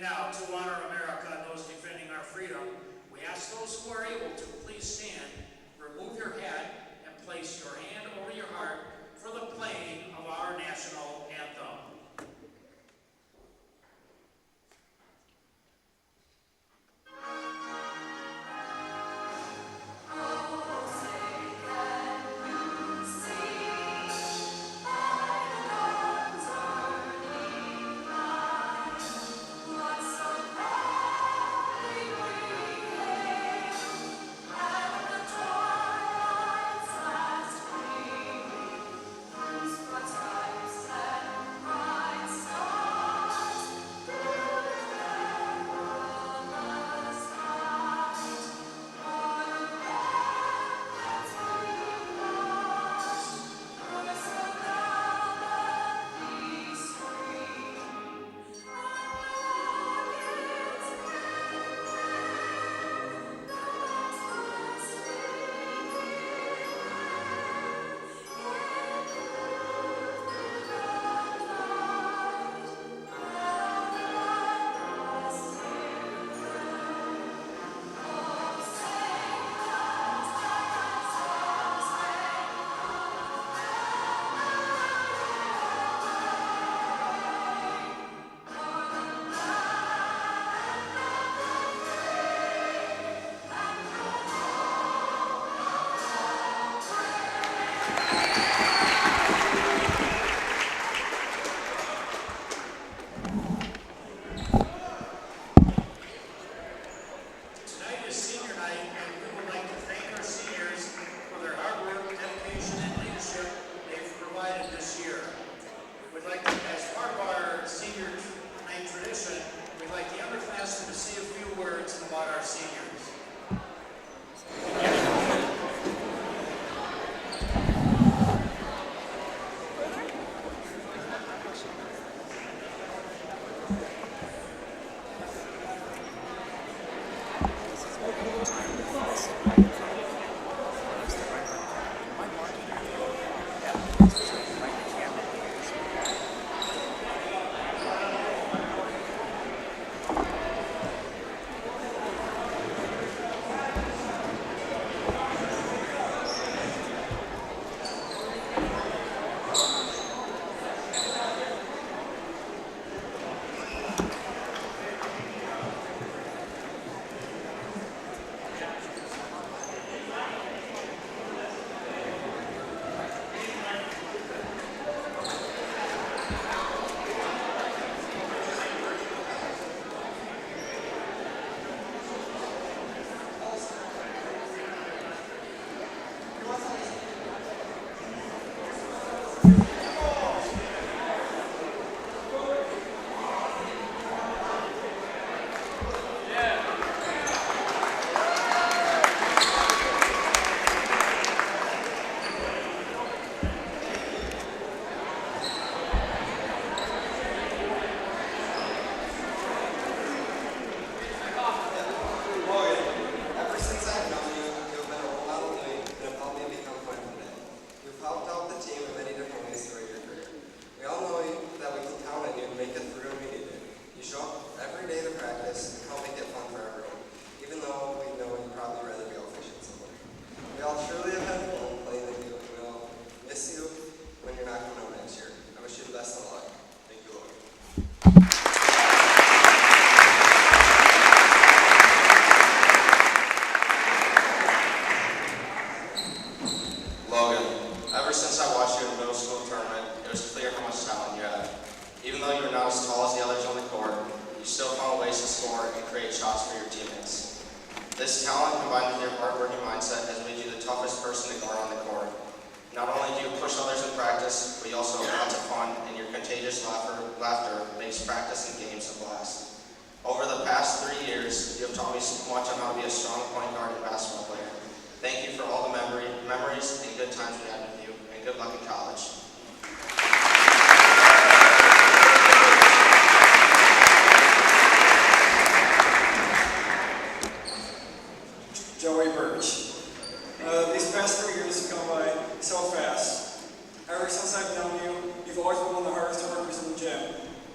now, to honor America and those defending our freedom, we ask those who are able to please stand, remove your hat, and place your hand over your heart for the playing of our national anthem.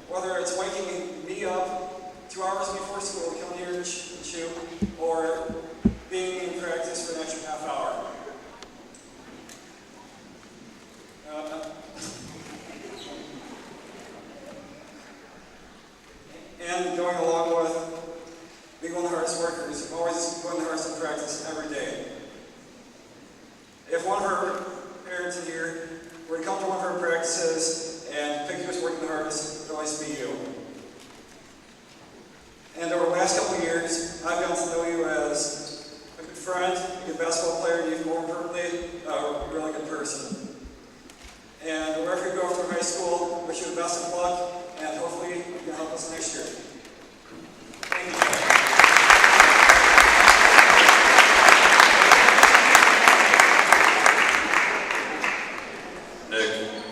Whether it's waking me up to If one of our parents in here were to come to one of our practices and pick who's working the hardest, it would always be you. And over the last couple of years, I've gotten to know you as a good friend, a good basketball player, and even more importantly, a really good person. And wherever you go through high school, wish you the best of luck, and hopefully you can help us next year. Thank you.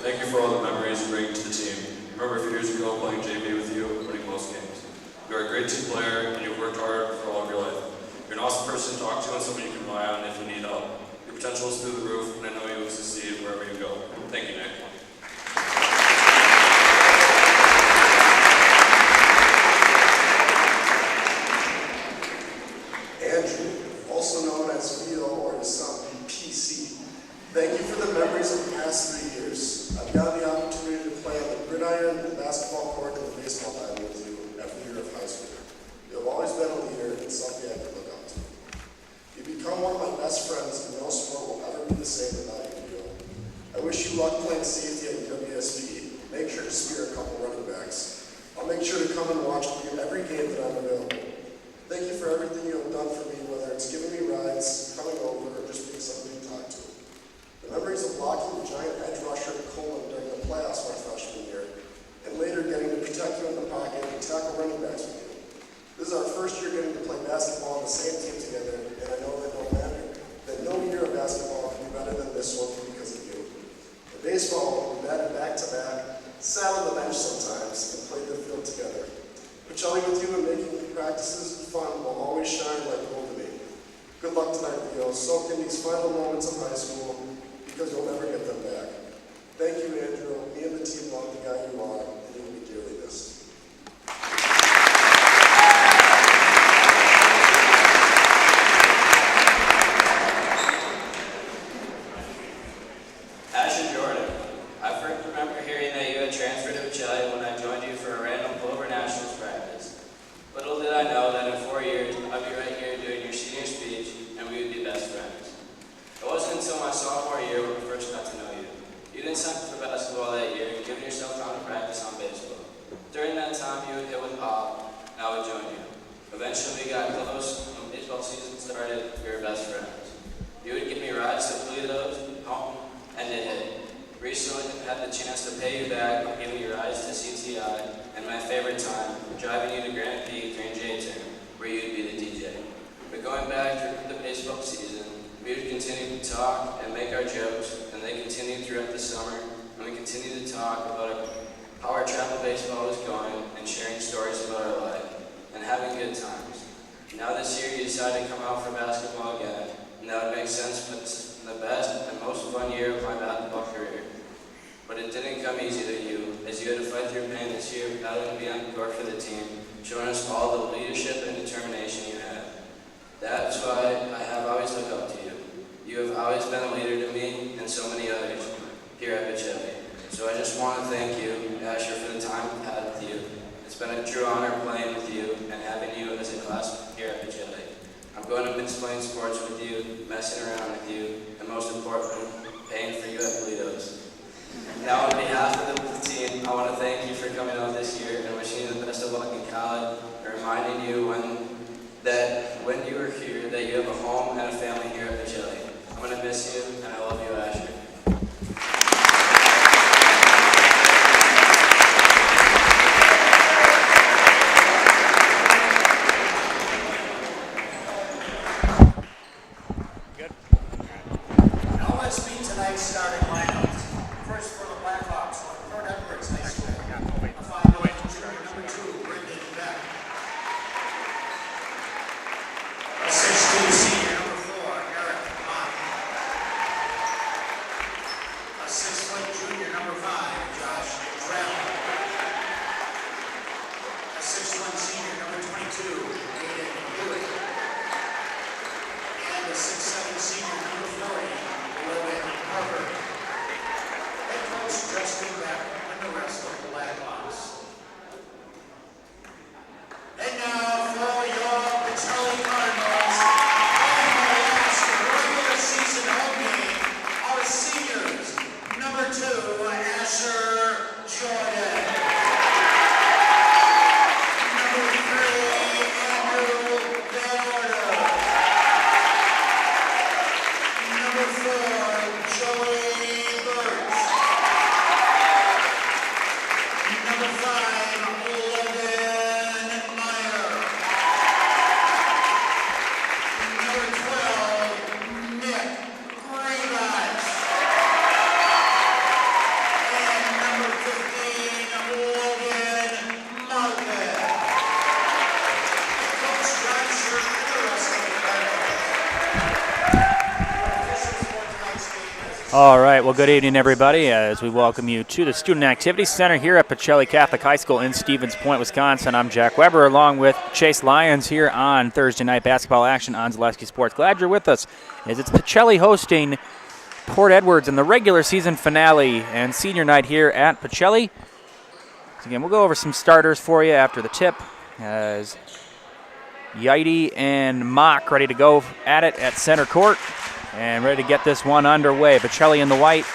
Thank you for all the memories you bring to the team. I remember a few years ago playing JV with you and winning most games. You're a great team player and you've worked hard for all of your life. You're an awesome person to talk to and someone you can rely on if you need help. Your potential is through the roof and I know you will succeed wherever you go. Thank you, Nick. Andrew, also known as VO or to some PC. Thank you for the memories of the past 3 years. I've gotten the opportunity to play on the gridiron, the basketball court, and the baseball diamond with you every year of high school. You have always been a leader and something I can look up to. You've become one of my best friends, and no sport will ever be the same without you, VO. I wish you luck playing safety at WSB. Make sure to spear a couple running backs. I'll make sure to come and watch every game that I'm available. Thank you for everything you have done for me, whether it's giving me rides, coming over, or just being somebody to talk to. The memories of blocking the giant edge rusher at Coleman during the playoffs my freshman year, and later getting to protect you in the pocket and tackle running backs with you. This is our first year getting to play basketball on the same team together, and I know that no year of basketball can be better than this one because of you. In baseball, we batted back-to-back, sat on the bench sometimes, and played the field together. Pacelli with you and making practices fun will always shine like gold to me. Good luck tonight, Theo. Soak in these final moments of high school because you'll never get them back. Thank you, Andrew. Me and the team love the guy you are, and you will be dearly missed. Asher Jordan, I first remember hearing that you had transferred to Pacelli when I joined you for a random Clover Nationals practice. Little did I know that in 4 years, I'd be right here doing your senior speech, and we would be best friends. It wasn't until my sophomore year when we first got to know you. You didn't sign for basketball that year, giving yourself time to practice on baseball. During that time, you would hit with Bob, and I would join you. Eventually, we got close. When baseball season started, we were best friends. You would give me rides to Toledo's, home, and to hit. Recently, I had the chance to pay you back, giving you rides to CTI, and my favorite time, driving you to Granite Peak during J-Turn, where you'd be the DJ. But going back through the baseball season, we would continue to talk and make our jokes, and they continued throughout the summer, and we continued to talk about how our travel baseball was going and sharing stories about our life and having good times. Now this year you decided to come out for basketball again, and that would make sense, but it's the best and most fun year of my basketball career. But it didn't come easy to you, as you had to fight through pain this year, battling to be on the court for the team, showing us all the leadership and determination you had. That's why I have always looked up to you. You have always been a leader to me and so many others here at Pacelli. So I just want to thank you, Asher, for the time I've had with you. It's been a true honor playing with you and having you as a classmate here at Pacelli. I'm going to miss playing sports with you, messing around with you, and most importantly, paying for you at Toledo's. Now, on behalf of the team, I want to thank you for coming out this year and wishing you the best of luck in college, and reminding you when you were here that you have a home and a family here at Pacelli. I'm going to miss you, and I love you, Asher. Now let's meet tonight's starting lineups. First for the Blackhawks, Port Edwards High School. A 5'11" junior, number 2, Brendan Beck. A 6'2" senior, number 4, Eric Mott. A 6' junior, number 5, Josh Drell. A 6'1" senior, number 22, Aiden Hewitt. And a 6'7" senior, number 40, Logan Harper. All right, well, good evening, everybody, as we welcome you to the Student Activity Center here at Pacelli Catholic High School in Stevens Point, Wisconsin. I'm Jack Weber, along with Chase Lyons here on Thursday night basketball action on Zaleski Sports. Glad you're with us, as it's Pacelli hosting Port Edwards in the regular season finale and senior night here at Pacelli. So again, we'll go over some starters for you after the tip, as Yaite and Mock ready to go at it at center court. And ready to get this one underway. Pacelli in the white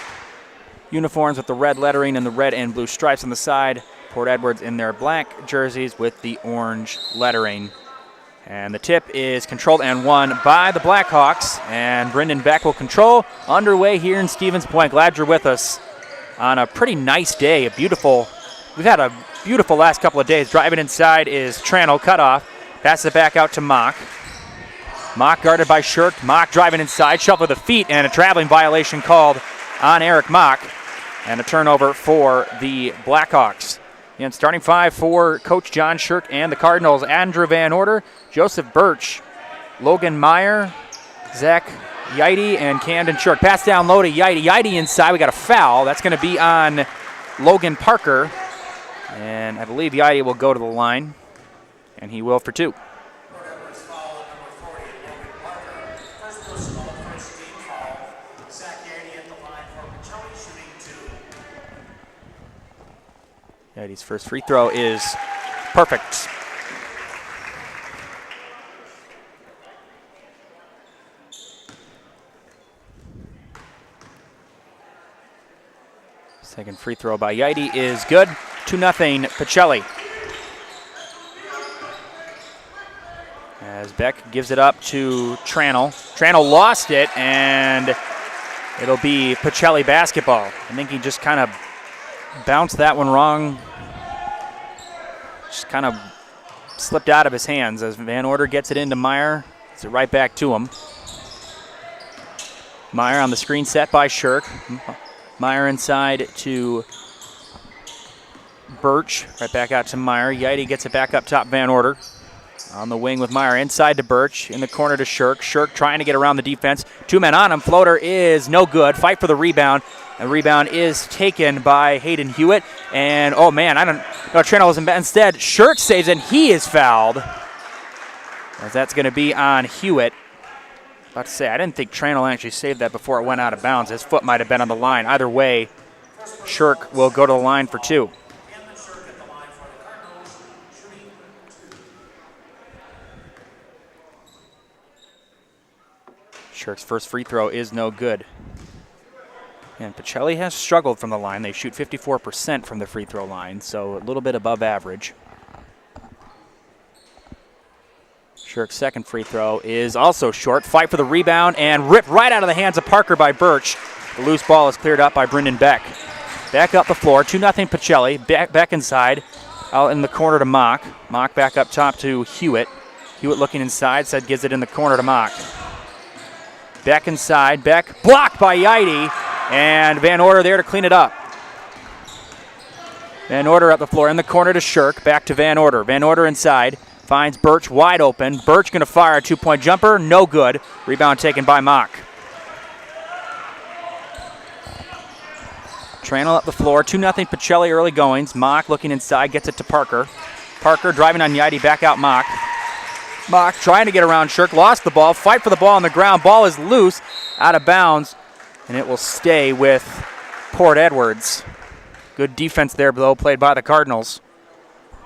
uniforms with the red lettering and the red and blue stripes on the side. Port Edwards in their black jerseys with the orange lettering. And the tip is controlled and won by the Blackhawks. And Brendan Beck will control underway here in Stevens Point. Glad you're with us on a pretty nice day. We've had a beautiful last couple of days. Driving inside is Tranel, cut off. Passes it back out to Mock. Mock guarded by Shirk. Mock driving inside, shuffle with the feet, and a traveling violation called on Eric Mock. And a turnover for the Blackhawks. Again, starting five for Coach John Shirk and the Cardinals. Andrew Van Order, Joseph Birch, Logan Meyer, Zach Yaite, and Camden Shirk. Pass down low to Yaite. Yaite inside. We got a foul. That's going to be on Logan Parker. And I believe Yaite will go to the line. And he will for two. Yaite's first free throw is perfect. Second free throw by Yaite is good. 2-0 Pacelli. As Beck gives it up to Tranel. Tranel lost it, and it'll be Pacelli basketball. I think he just kind of bounced that one wrong. Just kind of slipped out of his hands as Van Order gets it into Meyer. It's it right back to him. Meyer on the screen set by Shirk. Meyer inside to Birch. Right back out to Meyer. Yaite gets it back up top, Van Order. On the wing with Meyer inside to Birch. In the corner to Shirk. Shirk trying to get around the defense. Two men on him. Floater is no good. Fight for the rebound. The rebound is taken by Hayden Hewitt. And, oh, man, I don't know. Tranel was instead. Shirk saves, and he is fouled. As that's going to be on Hewitt. About to say, I didn't think Tranel actually saved that before it went out of bounds. His foot might have been on the line. Either way, Shirk will go to the line for two. Shirk's first free throw is no good. And Pacelli has struggled from the line. They shoot 54% from the free throw line, so a little bit above average. Shirk's second free throw is also short. Fight for the rebound and ripped right out of the hands of Parker by Birch. The loose ball is cleared up by Brendan Beck. Back up the floor, 2-0 Pacelli. Back inside, out in the corner to Mock. Mock back up top to Hewitt. Hewitt looking inside, said gives it in the corner to Mock. Beck inside, Beck blocked by Yaite, and Van Order there to clean it up. Van Order up the floor in the corner to Shirk, back to Van Order. Van Order inside, finds Birch wide open. Birch going to fire a two-point jumper, no good. Rebound taken by Mock. Tranel up the floor, 2-0 Pacelli early goings. Mock looking inside, gets it to Parker. Parker driving on Yaite, back out Mock. Mock trying to get around Shirk, lost the ball, fight for the ball on the ground. Ball is loose, out of bounds, and it will stay with Port Edwards. Good defense there, though, played by the Cardinals.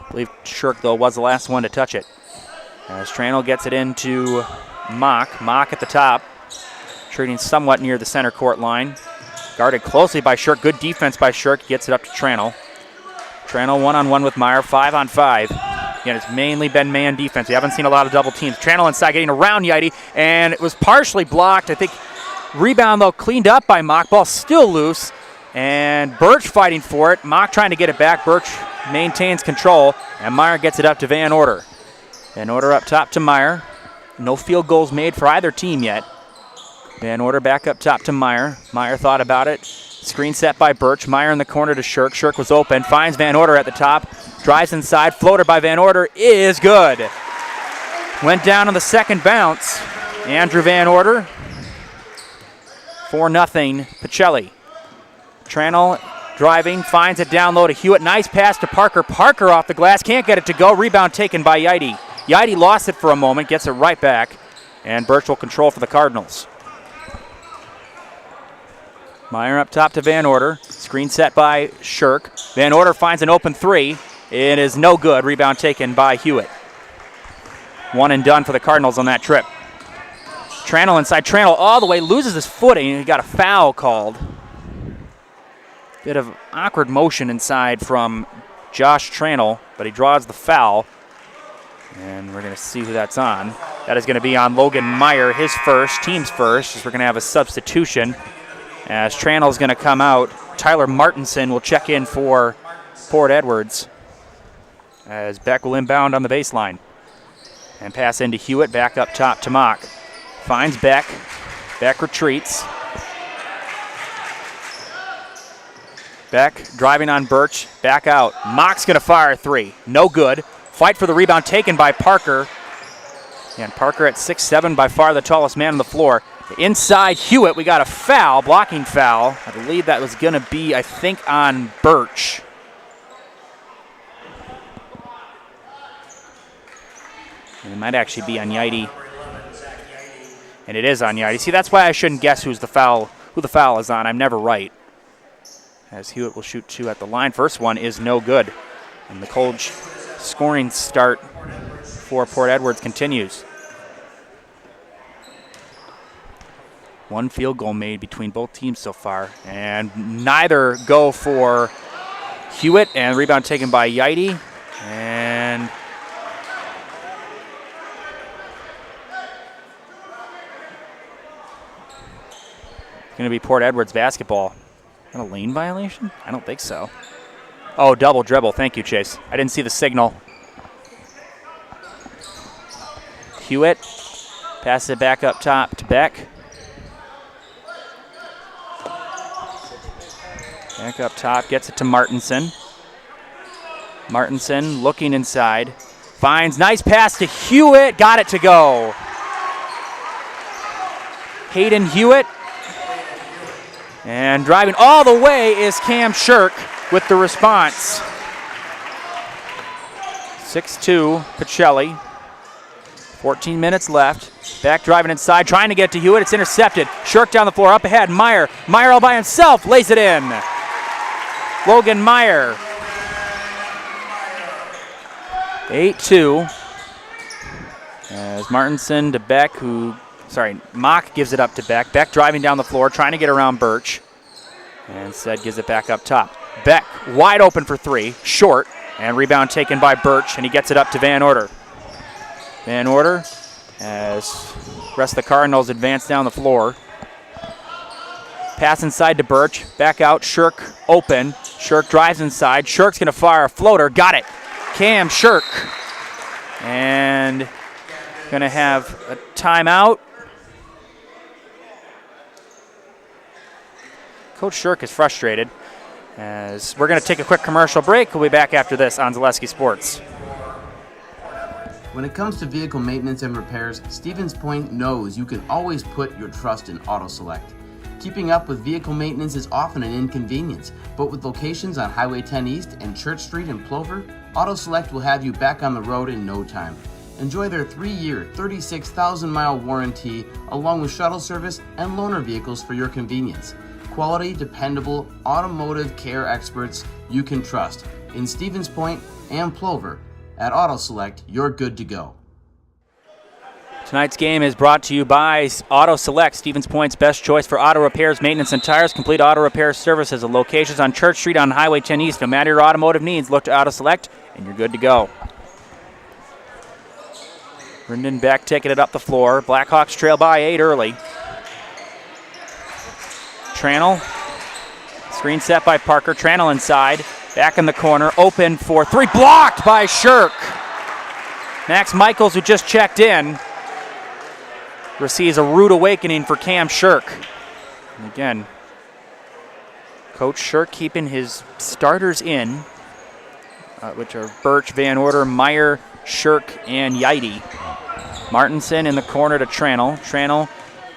I believe Shirk, though, was the last one to touch it. As Tranel gets it into Mock. Mock at the top, treating somewhat near the center court line. Guarded closely by Shirk. Good defense by Shirk. Gets it up to Tranel. Tranel one-on-one with Meyer, 5-on-5. Again, it's mainly been man defense. We haven't seen a lot of double teams. Tranel inside getting around Yaite, and it was partially blocked. I think rebound, though, cleaned up by Mock. Ball still loose, and Birch fighting for it. Mock trying to get it back. Birch maintains control, and Meyer gets it up to Van Order. Van Order up top to Meyer. No field goals made for either team yet. Van Order back up top to Meyer. Meyer thought about it. Screen set by Birch. Meyer in the corner to Shirk. Shirk was open. Finds Van Order at the top. Drives inside. Floater by Van Order is good. Went down on the second bounce. Andrew Van Order 4-0 Pacelli. Tranel driving, finds it down low to Hewitt. Nice pass to Parker. Parker off the glass, can't get it to go. Rebound taken by Yidy. Yidy lost it for a moment, gets it right back, and Birch will control for the Cardinals. Meyer up top to Van Order. Screen set by Shirk. Van Order finds an open three. It is no good. Rebound taken by Hewitt. One and done for the Cardinals on that trip. Tranel inside. Tranel all the way, loses his footing. He got a foul called. Bit of awkward motion inside from Josh Tranel, but he draws the foul. And we're going to see who that's on. That is going to be on Logan Meyer, his first, team's first, as we're going to have a substitution. As Tranel's going to come out, Tyler Martinson will check in for Port Edwards, as Beck will inbound on the baseline. And pass into Hewitt, back up top to Mock. Finds Beck. Beck retreats. Beck driving on Birch, back out. Mock's going to fire a three. No good. Fight for the rebound taken by Parker. And Parker at 6'7", by far the tallest man on the floor. Inside Hewitt, we got a foul, blocking foul. I believe that was going to be, I think, on Birch. And it might actually be on Yidy. And it is on Yidy. See, that's why I shouldn't guess who the foul is on. I'm never right. As Hewitt will shoot two at the line. First one is no good. And the cold scoring start for Port Edwards continues. One field goal made between both teams so far. And neither go for Hewitt. And rebound taken by Yidy. And it's going to be Port Edwards basketball. Is that a lane violation? I don't think so. Oh, double dribble. Thank you, Chase. I didn't see the signal. Hewitt passes it back up top to Beck. Back up top, gets it to Martinson. Martinson looking inside. Finds, nice pass to Hewitt. Got it to go. Hayden Hewitt. And driving all the way is Cam Shirk with the response. 6'2", Pacelli. 14 minutes left. Back driving inside, trying to get to Hewitt. It's intercepted. Shirk down the floor, up ahead. Meyer. Meyer all by himself, lays it in. Logan Meyer. 8-2. As Martinson to Beck, Mock gives it up to Beck. Beck driving down the floor, trying to get around Birch. And instead gives it back up top. Beck wide open for three, short, and rebound taken by Birch, and he gets it up to Van Order. Van Order, as the rest of the Cardinals advance down the floor. Pass inside to Birch, back out, Shirk open. Shirk drives inside. Shirk's going to fire a floater. Got it. Cam Shirk. And going to have a timeout. Coach Shirk is frustrated, as we're going to take a quick commercial break. We'll be back after this on Zaleski Sports. When it comes to vehicle maintenance and repairs, Stevens Point knows you can always put your trust in Auto Select. Keeping up with vehicle maintenance is often an inconvenience, but with locations on Highway 10 East and Church Street in Plover, Auto Select will have you back on the road in no time. Enjoy their 3-year, 36,000-mile warranty, along with shuttle service and loaner vehicles for your convenience. Quality, dependable, automotive care experts you can trust. In Stevens Point and Plover, at Auto Select, you're good to go. Tonight's game is brought to you by Auto Select, Stevens Point's best choice for auto repairs, maintenance, and tires. Complete auto repair services at locations on Church Street on Highway 10 East. No matter your automotive needs, look to Auto Select, and you're good to go. Rendon Beck taking it up the floor. Blackhawks trail by 8 early. Tranel, screen set by Parker. Tranel inside, back in the corner, open for three, blocked by Shirk. Max Michaels, who just checked in, receives a rude awakening for Cam Shirk. And again, Coach Shirk keeping his starters in, which are Birch, Van Order, Meyer, Shirk, and Yidy. Martinson in the corner to Tranel. Tranel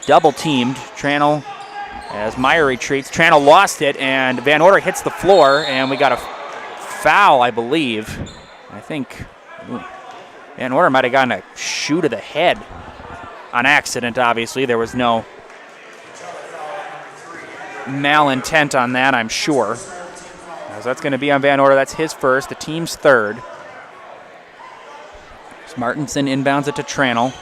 double teamed. Tranel As Meyer retreats, Tranel lost it, and Van Order hits the floor, and we got a foul, I believe. I think Van Order might have gotten a shoe to the head on accident, obviously. There was no malintent on that, I'm sure. As that's going to be on Van Order. That's his first, the team's third. As Martinson inbounds it to Tranel.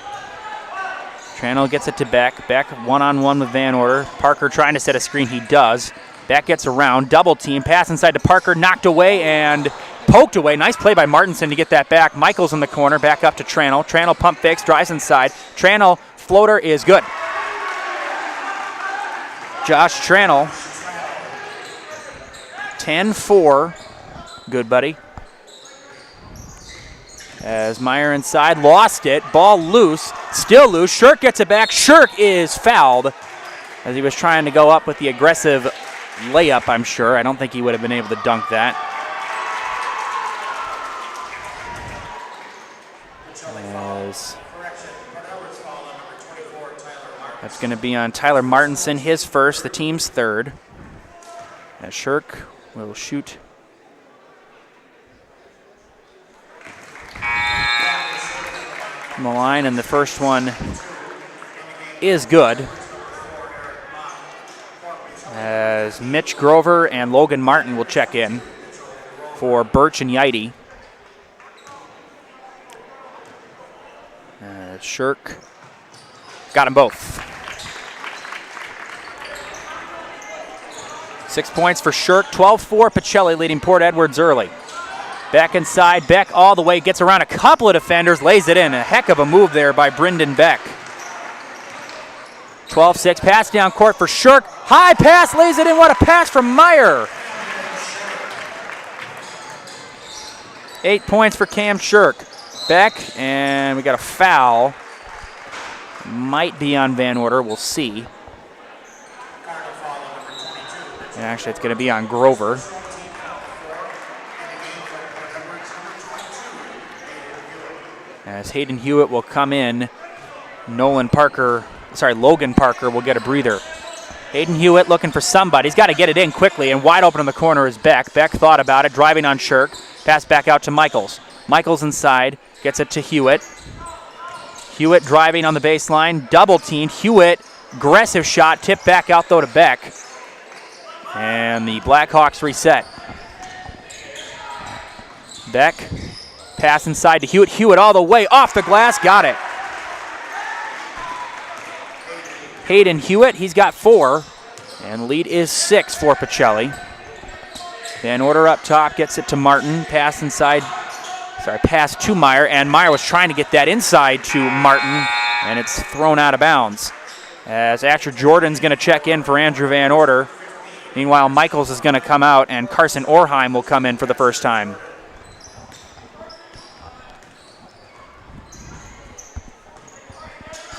Tranel gets it to Beck. Beck one-on-one with Van Order. Parker trying to set a screen. He does. Beck gets around. Double team. Pass inside to Parker. Knocked away and poked away. Nice play by Martinson to get that back. Michaels in the corner. Back up to Tranel. Tranel pump fakes. Drives inside. Tranel floater is good. Josh Tranel. 10-4. Good, buddy. As Meyer inside, lost it, ball loose, still loose, Shirk gets it back, Shirk is fouled as he was trying to go up with the aggressive layup, I'm sure. I don't think he would have been able to dunk that. As that's going to be on Tyler Martinson, his first, the team's third. As Shirk will shoot from the line, and the first one is good. As Mitch Grover and Logan Martin will check in for Birch and Yidy. Shirk got them both. 6 points for Shirk, 12-4 Pacelli leading Port Edwards early. Back inside, Beck all the way, gets around a couple of defenders, lays it in. A heck of a move there by Brendan Beck. 12-6, pass down court for Shirk. High pass, lays it in. What a pass from Meyer. 8 points for Cam Shirk. Beck, and we got a foul. Might be on Van Order, we'll see. And actually, it's going to be on Grover. As Hayden Hewitt will come in, Logan Parker will get a breather. Hayden Hewitt looking for somebody. He's got to get it in quickly, and wide open in the corner is Beck. Beck thought about it, driving on Shirk. Pass back out to Michaels. Michaels inside, gets it to Hewitt. Hewitt driving on the baseline, double teamed. Hewitt, aggressive shot, tipped back out though to Beck. And the Blackhawks reset. Beck, pass inside to Hewitt. Hewitt all the way off the glass, got it. Hayden Hewitt, he's got 4, and the lead is 6 for Pacelli. Van Order up top, gets it to Martin. Pass to Meyer, and Meyer was trying to get that inside to Martin, and it's thrown out of bounds. As Asher Jordan's going to check in for Andrew Van Order. Meanwhile, Michaels is going to come out, and Carson Orheim will come in for the first time.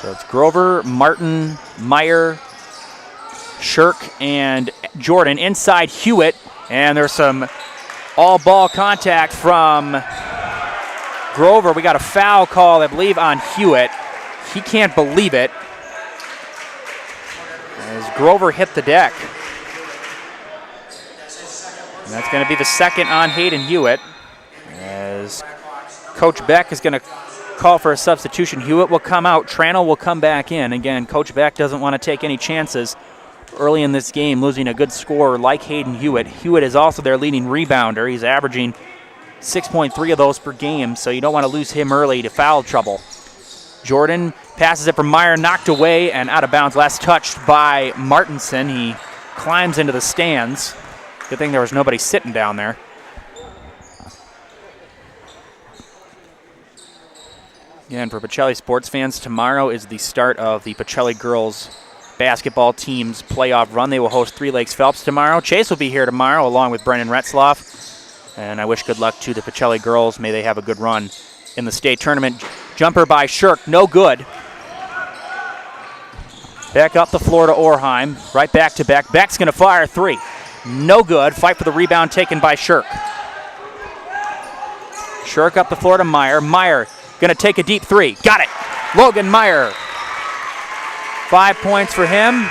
So it's Grover, Martin, Meyer, Shirk, and Jordan. Inside Hewitt, and there's some all-ball contact from Grover. We got a foul call, I believe, on Hewitt. He can't believe it, as Grover hit the deck. And that's going to be the second on Hayden Hewitt, as Coach Beck is going to call for a substitution. Hewitt will come out. Tranel will come back in. Again, Coach Beck doesn't want to take any chances early in this game, losing a good scorer like Hayden Hewitt. Hewitt is also their leading rebounder. He's averaging 6.3 of those per game, so you don't want to lose him early to foul trouble. Jordan passes it from Meyer, knocked away and out of bounds. Last touched by Martinson. He climbs into the stands. Good thing there was nobody sitting down there. Again, for Pacelli sports fans, tomorrow is the start of the Pacelli girls basketball team's playoff run. They will host Three Lakes Phelps tomorrow. Chase will be here tomorrow along with Brennan Retzloff. And I wish good luck to the Pacelli girls. May they have a good run in the state tournament. Jumper by Shirk, no good. Back up the floor to Orheim. Right back to Beck. Beck's going to fire 3. No good. Fight for the rebound taken by Shirk. Shirk up the floor to Meyer. Meyer going to take a deep 3. Got it. Logan Meyer. 5 points for him.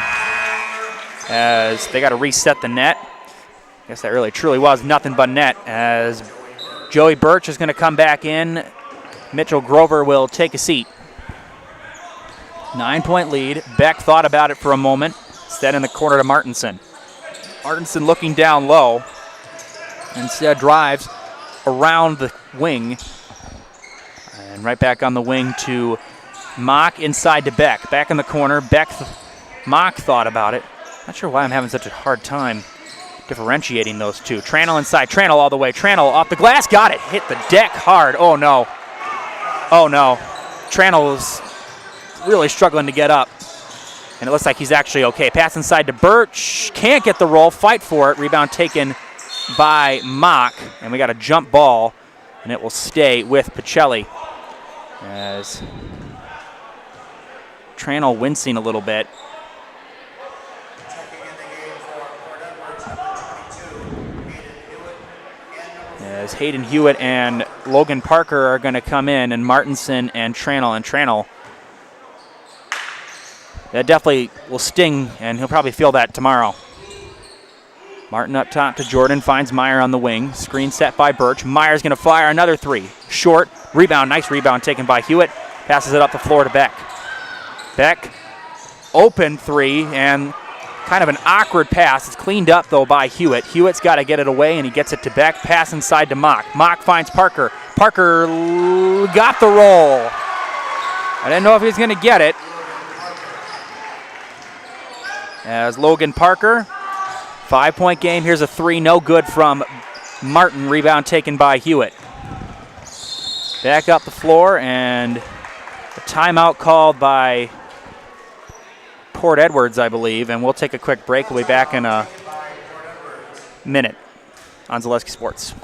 as they got to reset the net. I guess that really truly was nothing but net, as Joey Birch is going to come back in. Mitchell Grover will take a seat. 9-point lead. Beck thought about it for a moment. Instead in the corner to Martinson. Martinson looking down low. Instead drives around the wing. And right back on the wing to Mock, inside to Beck. Back in the corner. Mock thought about it. Not sure why I'm having such a hard time differentiating those two. Tranel inside. Tranel all the way. Tranel off the glass. Got it. Hit the deck hard. Oh, no. Oh, no. Tranel is really struggling to get up. And it looks like he's actually okay. Pass inside to Birch. Can't get the roll. Fight for it. Rebound taken by Mock. And we got a jump ball. And it will stay with Pacelli. As Tranel wincing a little bit. As Hayden Hewitt and Logan Parker are going to come in, and Martinson and Tranel. That definitely will sting, and he'll probably feel that tomorrow. Martin up top to Jordan, finds Meyer on the wing. Screen set by Birch. Meyer's going to fire another three. Short, rebound, nice rebound taken by Hewitt. Passes it up the floor to Beck. Beck, open three, and kind of an awkward pass. It's cleaned up, though, by Hewitt. Hewitt's got to get it away, and he gets it to Beck. Pass inside to Mock. Mock finds Parker. Parker got the roll. I didn't know if he was going to get it. As Logan Parker, 5-point game. Here's a three, no good from Martin. Rebound taken by Hewitt. Back up the floor, and a timeout called by Port Edwards, I believe, and we'll take a quick break. We'll be back in a minute on Zaleski Sports.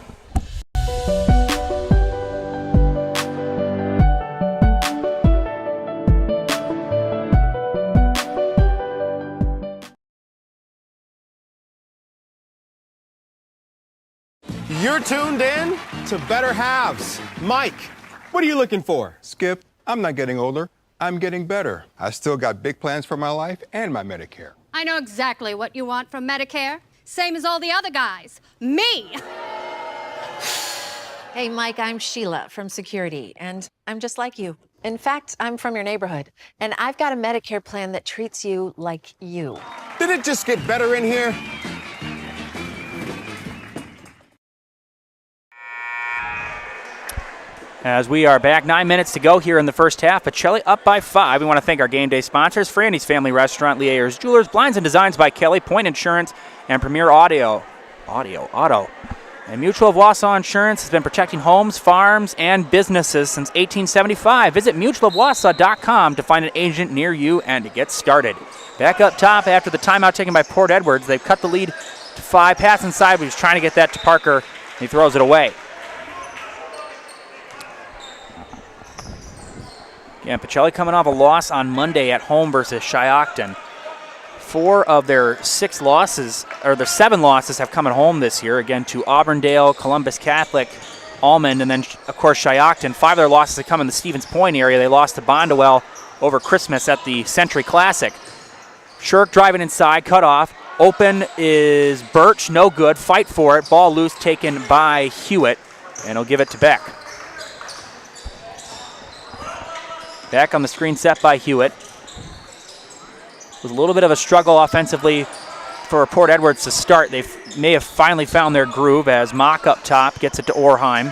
You're tuned in to Better Halves. Mike, what are you looking for? Skip, I'm not getting older. I'm getting better. I still got big plans for my life and my Medicare. I know exactly what you want from Medicare. Same as all the other guys. Me! Hey, Mike, I'm Sheila from Security, and I'm just like you. In fact, I'm from your neighborhood, and I've got a Medicare plan that treats you like you. Did it just get better in here? As we are back, 9 minutes to go here in the first half. Pacelli up by 5. We want to thank our game day sponsors, Franny's Family Restaurant, Lee Ayers Jewelers, Blinds and Designs by Kelly, Point Insurance, and Premier Auto. And Mutual of Wausau Insurance has been protecting homes, farms, and businesses since 1875. Visit mutualofwausau.com to find an agent near you and to get started. Back up top after the timeout taken by Port Edwards. They've cut the lead to 5. Pass inside, but he's trying to get that to Parker, and he throws it away. Yeah, Pacelli coming off a loss on Monday at home versus Shiocton. 4 of their 7 losses have come at home this year, again to Auburndale, Columbus Catholic, Almond, and then, of course, Shiocton. 5 of their losses have come in the Stevens Point area. They lost to Bondwell over Christmas at the Century Classic. Shirk driving inside, cut off. Open is Birch, no good. Fight for it. Ball loose, taken by Hewitt, and he'll give it to Beck. Back on the screen set by Hewitt. It was a little bit of a struggle offensively for Port Edwards to start. They may have finally found their groove as Mock up top gets it to Orheim.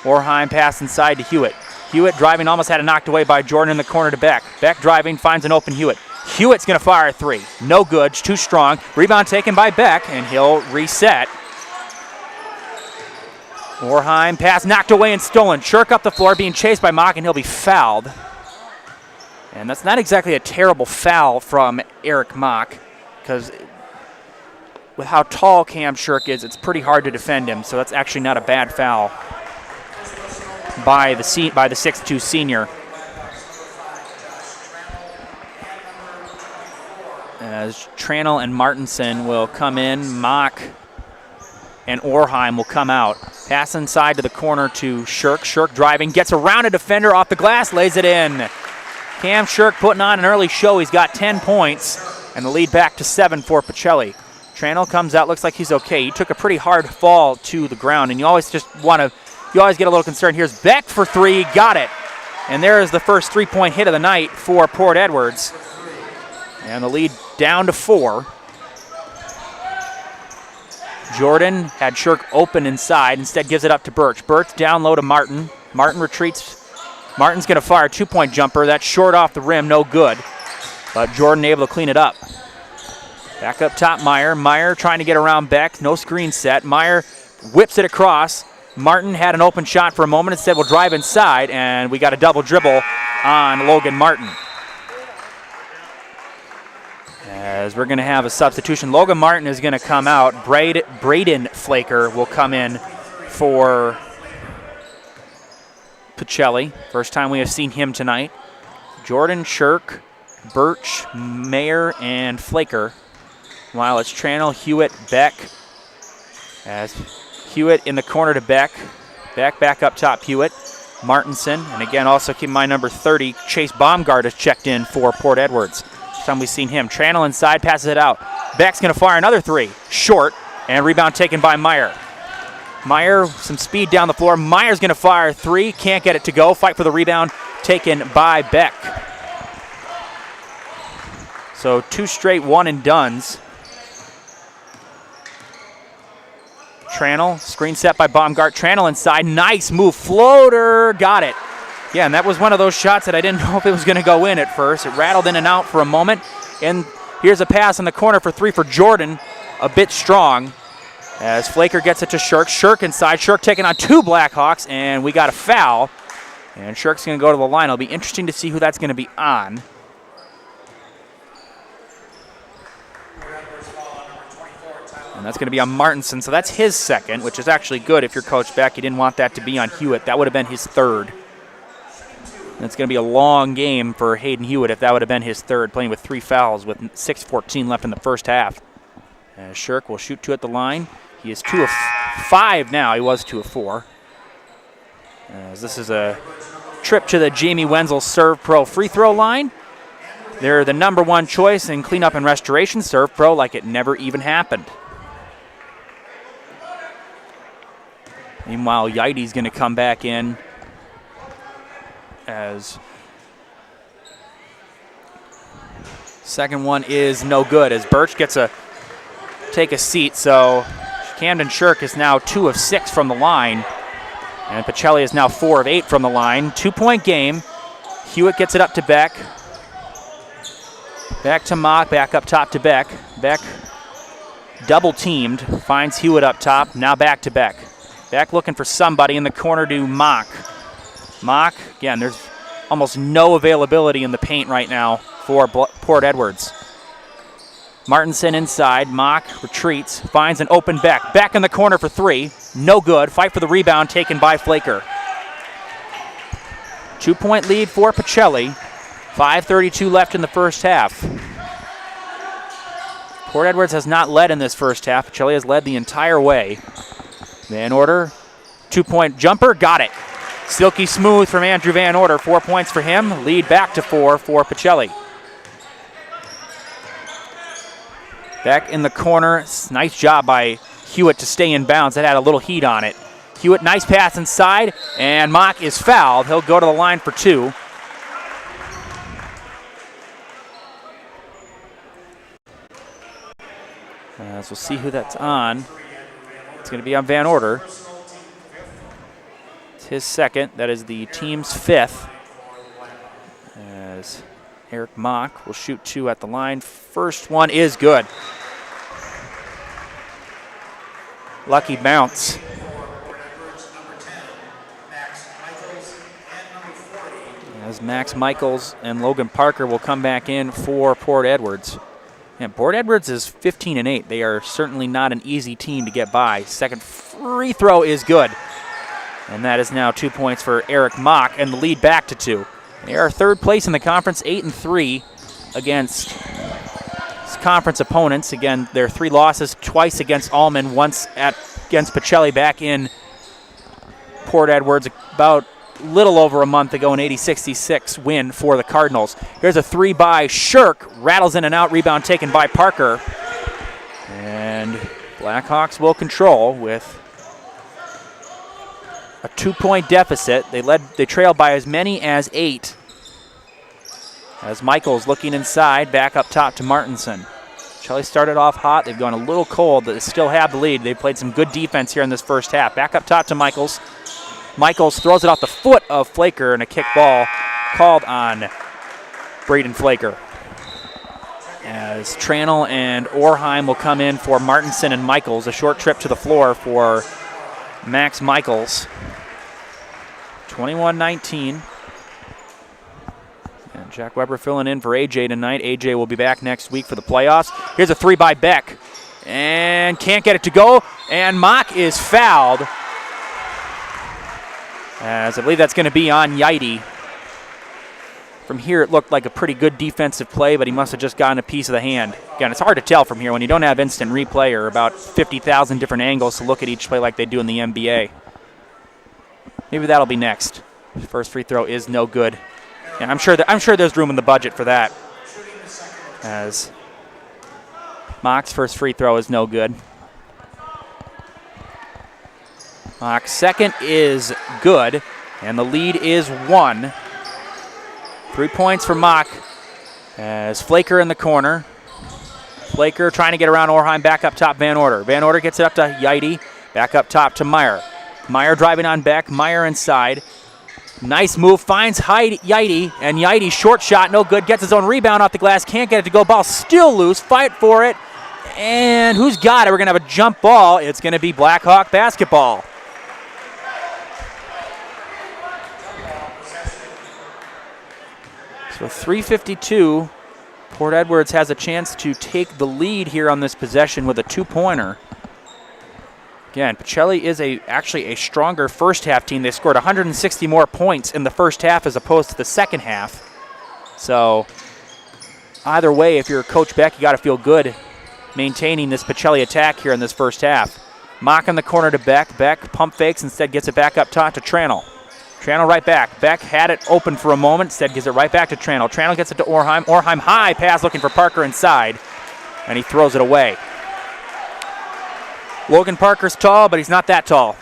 Orheim pass inside to Hewitt. Hewitt driving, almost had it knocked away by Jordan in the corner to Beck. Beck driving, finds an open Hewitt. Hewitt's going to fire a 3. No good, too strong. Rebound taken by Beck, and he'll reset. Orheim pass knocked away and stolen. Shirk up the floor, being chased by Mock, and he'll be fouled. And that's not exactly a terrible foul from Eric Mock, because with how tall Cam Shirk is, it's pretty hard to defend him. So that's actually not a bad foul by the 6'2" senior. As Tranel and Martinson will come in, Mock and Orheim will come out. Pass inside to the corner to Shirk. Shirk driving, gets around a defender off the glass, lays it in. Cam Shirk putting on an early show. He's got 10 points. And the lead back to 7 for Pacelli. Tranel comes out, looks like he's okay. He took a pretty hard fall to the ground, and you always get a little concerned. Here's Beck for 3, got it. And there is the first 3-point hit of the night for Port Edwards. And the lead down to 4. Jordan had Shirk open inside, instead gives it up to Birch. Birch down low to Martin. Martin retreats. Martin's going to fire a 2-point jumper. That's short off the rim, no good. But Jordan able to clean it up. Back up top, Meyer. Meyer trying to get around Beck. No screen set. Meyer whips it across. Martin had an open shot for a moment. Instead, we'll drive inside, and we got a double dribble on Logan Martin. As we're going to have a substitution. Logan Martin is going to come out. Braden Flaker will come in for Pacelli. First time we have seen him tonight. Jordan, Shirk, Birch, Mayer, and Flaker. While it's Tranel, Hewitt, Beck. As Hewitt in the corner to Beck. Beck back up top, Hewitt. Martinson, and again also keep in mind number 30, Chase Baumgart has checked in for Port Edwards. First time we've seen him. Tranel inside, passes it out. Beck's going to fire another 3. Short, and rebound taken by Meyer. Meyer, some speed down the floor. Meyer's going to fire 3, can't get it to go. Fight for the rebound taken by Beck. So 2 straight one-and-dones. Tranel, screen set by Baumgart. Tranel inside, nice move, floater, got it. Yeah, and that was one of those shots that I didn't know if it was going to go in at first. It rattled in and out for a moment. And here's a pass in the corner for 3 for Jordan, a bit strong. As Flaker gets it to Shirk. Shirk inside, Shirk taking on 2 Blackhawks, and we got a foul. And Shirk's going to go to the line. It'll be interesting to see who that's going to be on. And that's going to be on Martinson, so that's his second, which is actually good if you're Coach Beck. You didn't want that to be on Hewitt. That would have been his 3rd. And it's going to be a long game for Hayden Hewitt if that would have been his 3rd, playing with 3 fouls with 6:14 left in the first half. As Shirk will shoot 2 at the line. He is 2 of 5 now. He was 2 of 4. As this is a trip to the Jamie Wenzel Serve Pro free throw line. They're the #1 choice in cleanup and restoration. Serve Pro like it never even happened. Meanwhile, Yaity's going to come back in as second one is no good as Birch gets take a seat. So Camden Shirk is now 2 of 6 from the line, and Pacelli is now 4 of 8 from the line. 2-point game. Hewitt gets it up to Beck. Back to Mock, back up top to Beck. Beck double teamed, finds Hewitt up top. Now back to Beck. Beck looking for somebody in the corner to Mock. Mock, again, there's almost no availability in the paint right now for Port Edwards. Martinson inside, Mock retreats, finds an open Beck. Beck in the corner for 3, no good. Fight for the rebound taken by Flaker. 2-point lead for Pacelli. 5:32 left in the first half. Port Edwards has not led in this first half. Pacelli has led the entire way. Van Order, 2-point jumper, got it. Silky smooth from Andrew Van Order, 4 points for him. Lead back to 4 for Pacelli. Back in the corner, nice job by Hewitt to stay in bounds. That had a little heat on it. Hewitt, nice pass inside, and Mock is fouled. He'll go to the line for 2. So we'll see who that's on. It's going to be on Van Order. It's his second. That is the team's 5th. As Eric Mock will shoot 2 at the line. First one is good. Lucky bounce. As Max Michaels and Logan Parker will come back in for Port Edwards. And Port Edwards is 15 and 8. They are certainly not an easy team to get by. Second free throw is good. And that is now 2 points for Eric Mock, and the lead back to 2. They are third place in the conference, 8 and 3 against conference opponents. Again, their 3 losses, twice against Allman, once against Pacelli back in Port Edwards about little over a month ago, an 80-66 win for the Cardinals. Here's a three by Shirk, rattles in and out, rebound taken by Parker. And Blackhawks will control with a 2-point deficit. They trailed by as many as 8. As Michaels looking inside, back up top to Martinson. Pacelli started off hot. They've gone a little cold, but they still have the lead. They've played some good defense here in this first half. Back up top to Michaels. Michaels throws it off the foot of Flaker, and a kick ball called on Braden Flaker. As Tranel and Orheim will come in for Martinson and Michaels. A short trip to the floor for Max Michaels. 21-19. And Jack Weber filling in for AJ tonight. AJ will be back next week for the playoffs. Here's a three by Beck. And can't get it to go. And Mock is fouled. As I believe that's going to be on Yaidi. From here, it looked like a pretty good defensive play, but he must have just gotten a piece of the hand. Again, it's hard to tell from here when you don't have instant replay or about 50,000 different angles to look at each play like they do in the NBA. Maybe that'll be next. First free throw is no good. And I'm sure there's room in the budget for that. As Mock's first free throw is no good. Mock's second is good, and the lead is 1. 3 points for Mock as Flaker in the corner. Flaker trying to get around Orheim, back up top Van Order. Van Order gets it up to Yaidi, back up top to Meyer. Meyer driving on Beck, Meyer inside. Nice move, finds Yaidi, and Yaidi short shot, no good, gets his own rebound off the glass, can't get it to go, ball still loose, fight for it, and who's got it? We're going to have a jump ball. It's going to be Blackhawk basketball. So 3:52, Port Edwards has a chance to take the lead here on this possession with a 2-pointer. Again, Pacelli is actually a stronger first half team. They scored 160 more points in the first half as opposed to the second half. So either way, if you're Coach Beck, you got to feel good maintaining this Pacelli attack here in this first half. Mock in the corner to Beck. Beck pump fakes, instead gets it back up top to Tranel. Tranel right back. Beck had it open for a moment, instead gives it right back to Tranel. Tranel gets it to Orheim. Orheim high pass looking for Parker inside, and he throws it away. Logan Parker's tall, but he's not that tall.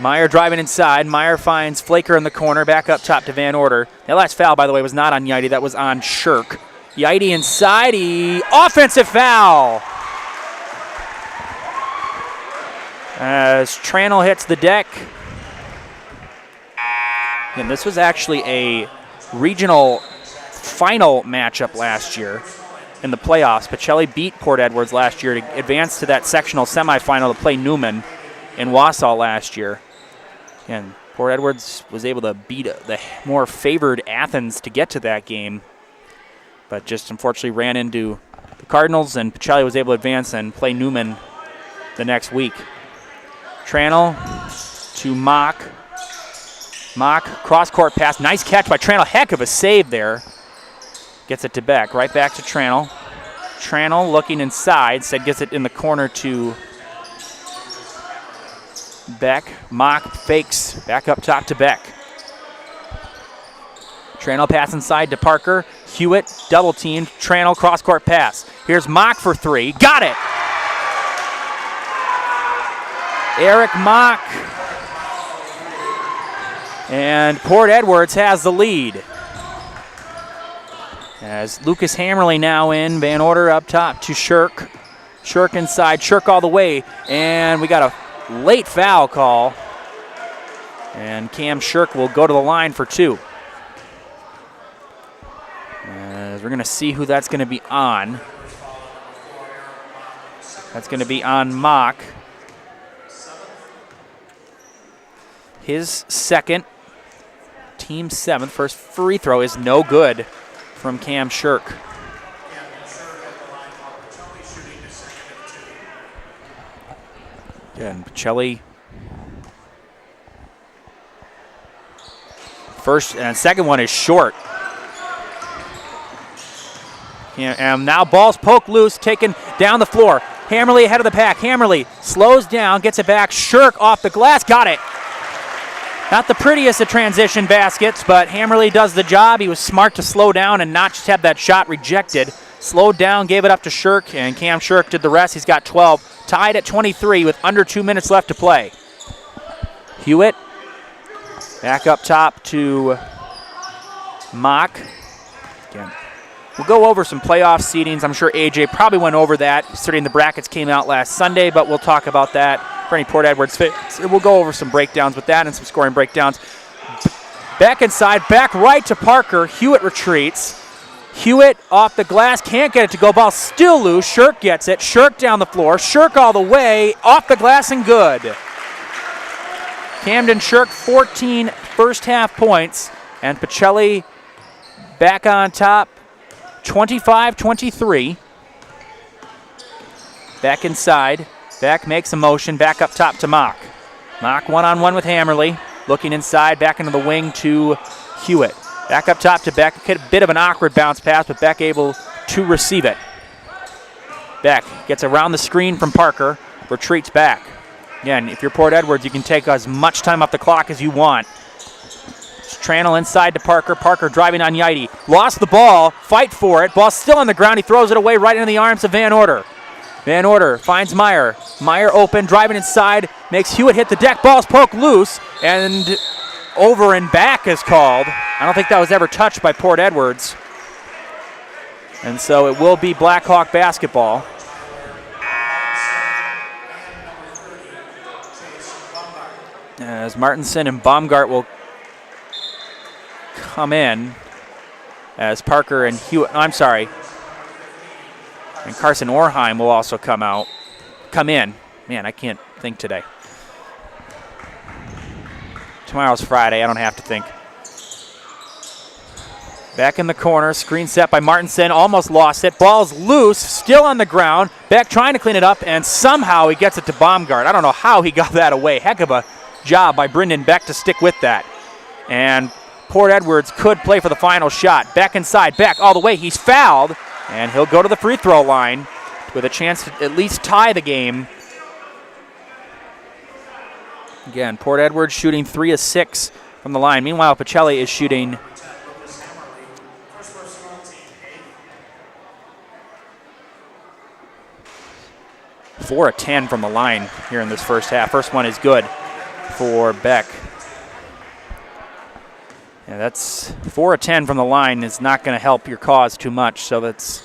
Meyer driving inside. Meyer finds Flaker in the corner, back up top to Van Order. That last foul, by the way, was not on Yaidi. That was on Shirk. Yaidi inside. Offensive foul. As Tranel hits the deck. And this was actually a regional final matchup last year in the playoffs. Pacelli beat Port Edwards last year to advance to that sectional semifinal to play Newman in Wausau last year. And Port Edwards was able to beat the more favored Athens to get to that game, but just unfortunately ran into the Cardinals, and Pacelli was able to advance and play Newman the next week. Tranel to Mock. Mock, cross-court pass. Nice catch by Tranel. Heck of a save there. Gets it to Beck. Right back to Tranel. Tranel looking inside. Said gets it in the corner to Beck. Mock fakes. Back up top to Beck. Tranel pass inside to Parker. Hewitt double teamed. Tranel cross-court pass. Here's Mock for 3. Got it! Eric Mock. And Port Edwards has the lead. As Lucas Hammerly now in. Van Order up top to Shirk. Shirk inside. Shirk all the way. And we got a late foul call. And Cam Shirk will go to the line for 2. As we're going to see who that's going to be on. That's going to be on Mock. His second, team 7th, first free throw is no good from Cam Shirk. Again, Pacelli First and second one is short. And now ball's poked loose, taken down the floor. Hammerly ahead of the pack. Hammerly slows down, gets it back. Shirk off the glass, got it. Not the prettiest of transition baskets, but Hammerly does the job. He was smart to slow down and not just have that shot rejected. Slowed down, gave it up to Shirk, and Cam Shirk did the rest. He's got 12, tied at 23 with under 2 minutes left to play. Hewitt back up top to Mock. Again, we'll go over some playoff seedings. I'm sure AJ probably went over that, considering the brackets came out last Sunday, but we'll talk about that for any Port Edwards fans. We'll go over some breakdowns with that and some scoring breakdowns. Back inside, back right to Parker. Hewitt retreats. Hewitt off the glass, can't get it to go. Ball still loose. Shirk gets it. Shirk down the floor. Shirk all the way, off the glass and good. Camden Shirk, 14 first half points, and Pacelli back on top, 25-23. Back inside. Beck makes a motion, back up top to Mock. Mock one-on-one with Hammerly. Looking inside, back into the wing to Hewitt. Back up top to Beck. A bit of an awkward bounce pass, but Beck able to receive it. Beck gets around the screen from Parker, retreats back. Again, if you're Port Edwards, you can take as much time off the clock as you want. Tranel inside to Parker. Parker driving on Yaite. Lost the ball, fight for it. Ball still on the ground. He throws it away right into the arms of Van Order. Van Order finds Meyer. Meyer open, driving inside, makes Hewitt hit the deck. Ball's poked loose, and over and back is called. I don't think that was ever touched by Port Edwards. And so it will be Blackhawk basketball. As Martinson and Baumgart will come in, as Parker and Hewitt, and Carson Orheim will also come in. Man, I can't think today. Tomorrow's Friday, I don't have to think. Back in the corner, screen set by Martinson, almost lost it. Ball's loose, still on the ground. Beck trying to clean it up, and somehow he gets it to Baumgart. I don't know how he got that away. Heck of a job by Brendan Beck to stick with that. And Port Edwards could play for the final shot. Beck inside, Beck all the way. He's fouled, and he'll go to the free throw line with a chance to at least tie the game. Again, Port Edwards shooting 3 of 6 from the line. Meanwhile, Pacelli is shooting 4 of 10 from the line here in this first half. First one is good for Beck. Yeah, that's 4 of 10 from the line is not going to help your cause too much, so that's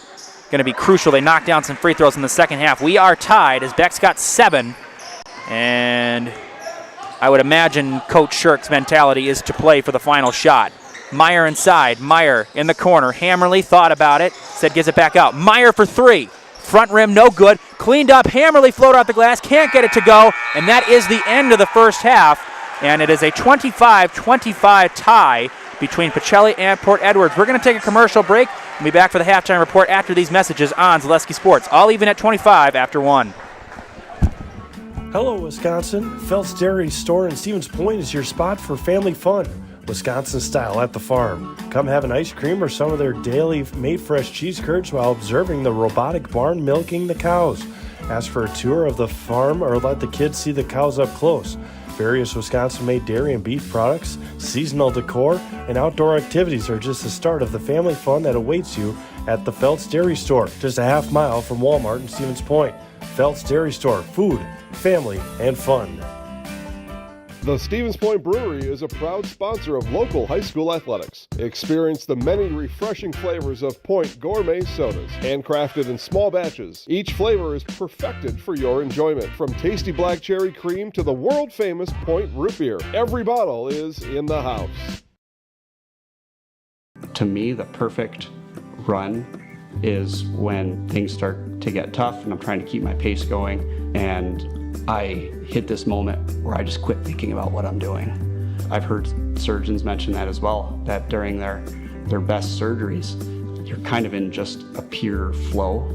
going to be crucial. They knock down some free throws in the second half. We are tied as Beck's got 7, and I would imagine Coach Shirk's mentality is to play for the final shot. Meyer inside, Meyer in the corner. Hammerly thought about it, said gives it back out. Meyer for 3. Front rim, no good. Cleaned up, Hammerly floated off the glass, can't get it to go, and that is the end of the first half. And it is a 25-25 tie between Pacelli and Port Edwards. We're going to take a commercial break. We'll be back for the halftime report after these messages on Zaleski Sports. All even at 25 after 1. Hello, Wisconsin. Felt's Dairy Store in Stevens Point is your spot for family fun. Wisconsin style at the farm. Come have an ice cream or some of their daily made fresh cheese curds while observing the robotic barn milking the cows. Ask for a tour of the farm or let the kids see the cows up close. Various Wisconsin-made dairy and beef products, seasonal decor, and outdoor activities are just the start of the family fun that awaits you at the Felt's Dairy Store, just a half mile from Walmart in Stevens Point. Felt's Dairy Store, food, family, and fun. The Stevens Point Brewery is a proud sponsor of local high school athletics. Experience the many refreshing flavors of Point gourmet sodas, handcrafted in small batches. Each flavor is perfected for your enjoyment, from tasty black cherry cream to the world-famous Point root beer. Every bottle is in the house. To me, the perfect run is when things start to get tough and I'm trying to keep my pace going, and I hit this moment where I just quit thinking about what I'm doing. I've heard surgeons mention that as well, that during their best surgeries, you're kind of in just a pure flow.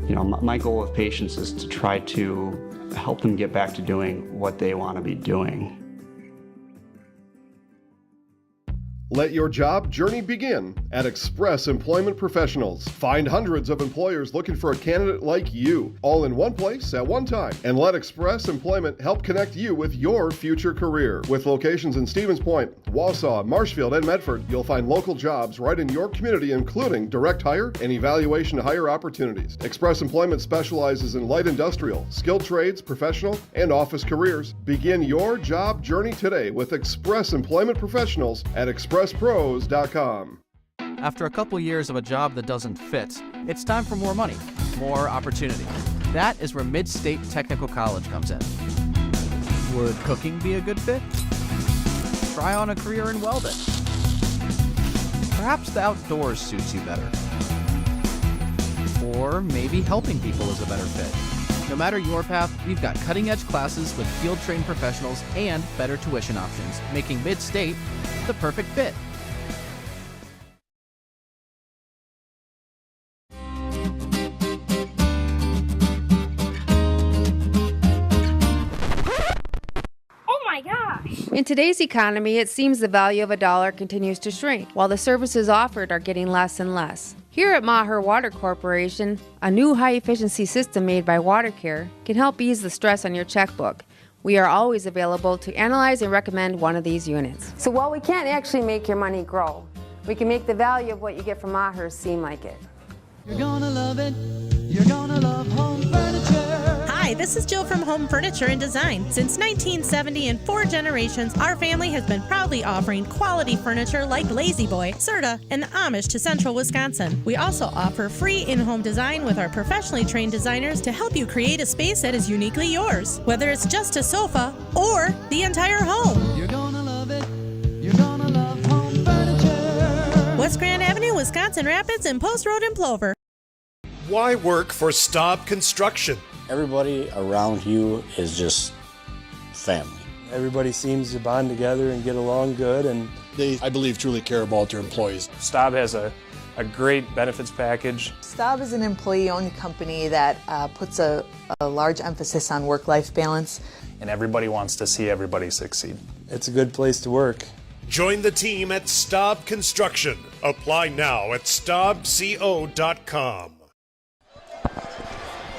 You know, my goal with patients is to try to help them get back to doing what they want to be doing. Let your job journey begin at Express Employment Professionals. Find hundreds of employers looking for a candidate like you, all in one place at one time. And let Express Employment help connect you with your future career. With locations in Stevens Point, Wausau, Marshfield, and Medford, you'll find local jobs right in your community, including direct hire and evaluation to hire opportunities. Express Employment specializes in light industrial, skilled trades, professional, and office careers. Begin your job journey today with Express Employment Professionals at expresspros.com. After a couple years of a job that doesn't fit, it's time for more money, more opportunity. That is where Mid-State Technical College comes in. Would cooking be a good fit? Try on a career in welding. Perhaps the outdoors suits you better. Or maybe helping people is a better fit. No matter your path, we've got cutting-edge classes with field-trained professionals and better tuition options, making Mid-State the perfect fit. In today's economy, it seems the value of a dollar continues to shrink, while the services offered are getting less and less. Here at Maher Water Corporation, a new high-efficiency system made by WaterCare can help ease the stress on your checkbook. We are always available to analyze and recommend one of these units. So while we can't actually make your money grow, we can make the value of what you get from Maher seem like it. You're gonna love it. You're gonna love home furniture. Hi, this is Jill from Home Furniture and Design. Since 1970, in 4 generations, our family has been proudly offering quality furniture like Lazy Boy, Serta, and the Amish to Central Wisconsin. We also offer free in-home design with our professionally trained designers to help you create a space that is uniquely yours, whether it's just a sofa or the entire home. You're gonna love it. You're gonna love home furniture. West Grand Avenue, Wisconsin Rapids, and Post Road in Plover. Why work for Staub Construction? Everybody around you is just family. Everybody seems to bond together and get along good, and They, I believe, truly care about their employees. Staub has a great benefits package. Staub is an employee-owned company that puts a large emphasis on work-life balance. And everybody wants to see everybody succeed. it's a good place to work. Join the team at Staub Construction. Apply now at staubco.com.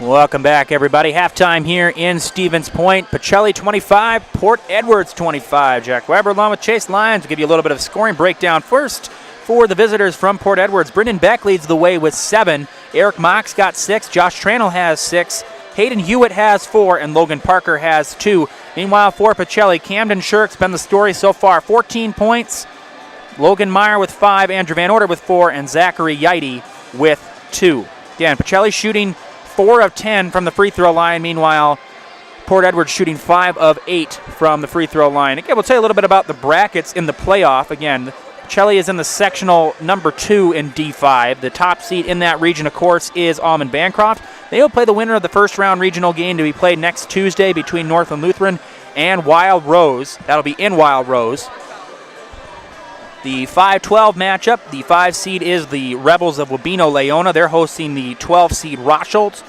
Welcome back, everybody. Halftime here in Stevens Point. Pacelli 25, Port Edwards 25. Jack Weber along with Chase Lyons will give you a little bit of scoring breakdown. First, for the visitors from Port Edwards, Brendan Beck leads the way with 7. Eric Mox got 6. Josh Tranel has 6. Hayden Hewitt has 4, and Logan Parker has 2. Meanwhile, for Pacelli, Camden Shirk's been the story so far. 14 points. Logan Meyer with 5, Andrew Van Order with 4, and Zachary Yeide with 2. Again, Pacelli shooting 4 of 10 from the free throw line. Meanwhile, Port Edwards shooting 5 of 8 from the free throw line. Again, we'll tell you a little bit about the brackets in the playoff. Again, Pacelli is in the sectional number 2 in D5. The top seed in that region, of course, is Almond Bancroft. They will play the winner of the first round regional game to be played next Tuesday between Northland Lutheran and Wild Rose. That'll be in Wild Rose. The 5-12 matchup, the 5 seed is the Rebels of Wabeno Leona. They're hosting the 12 seed Rocholds.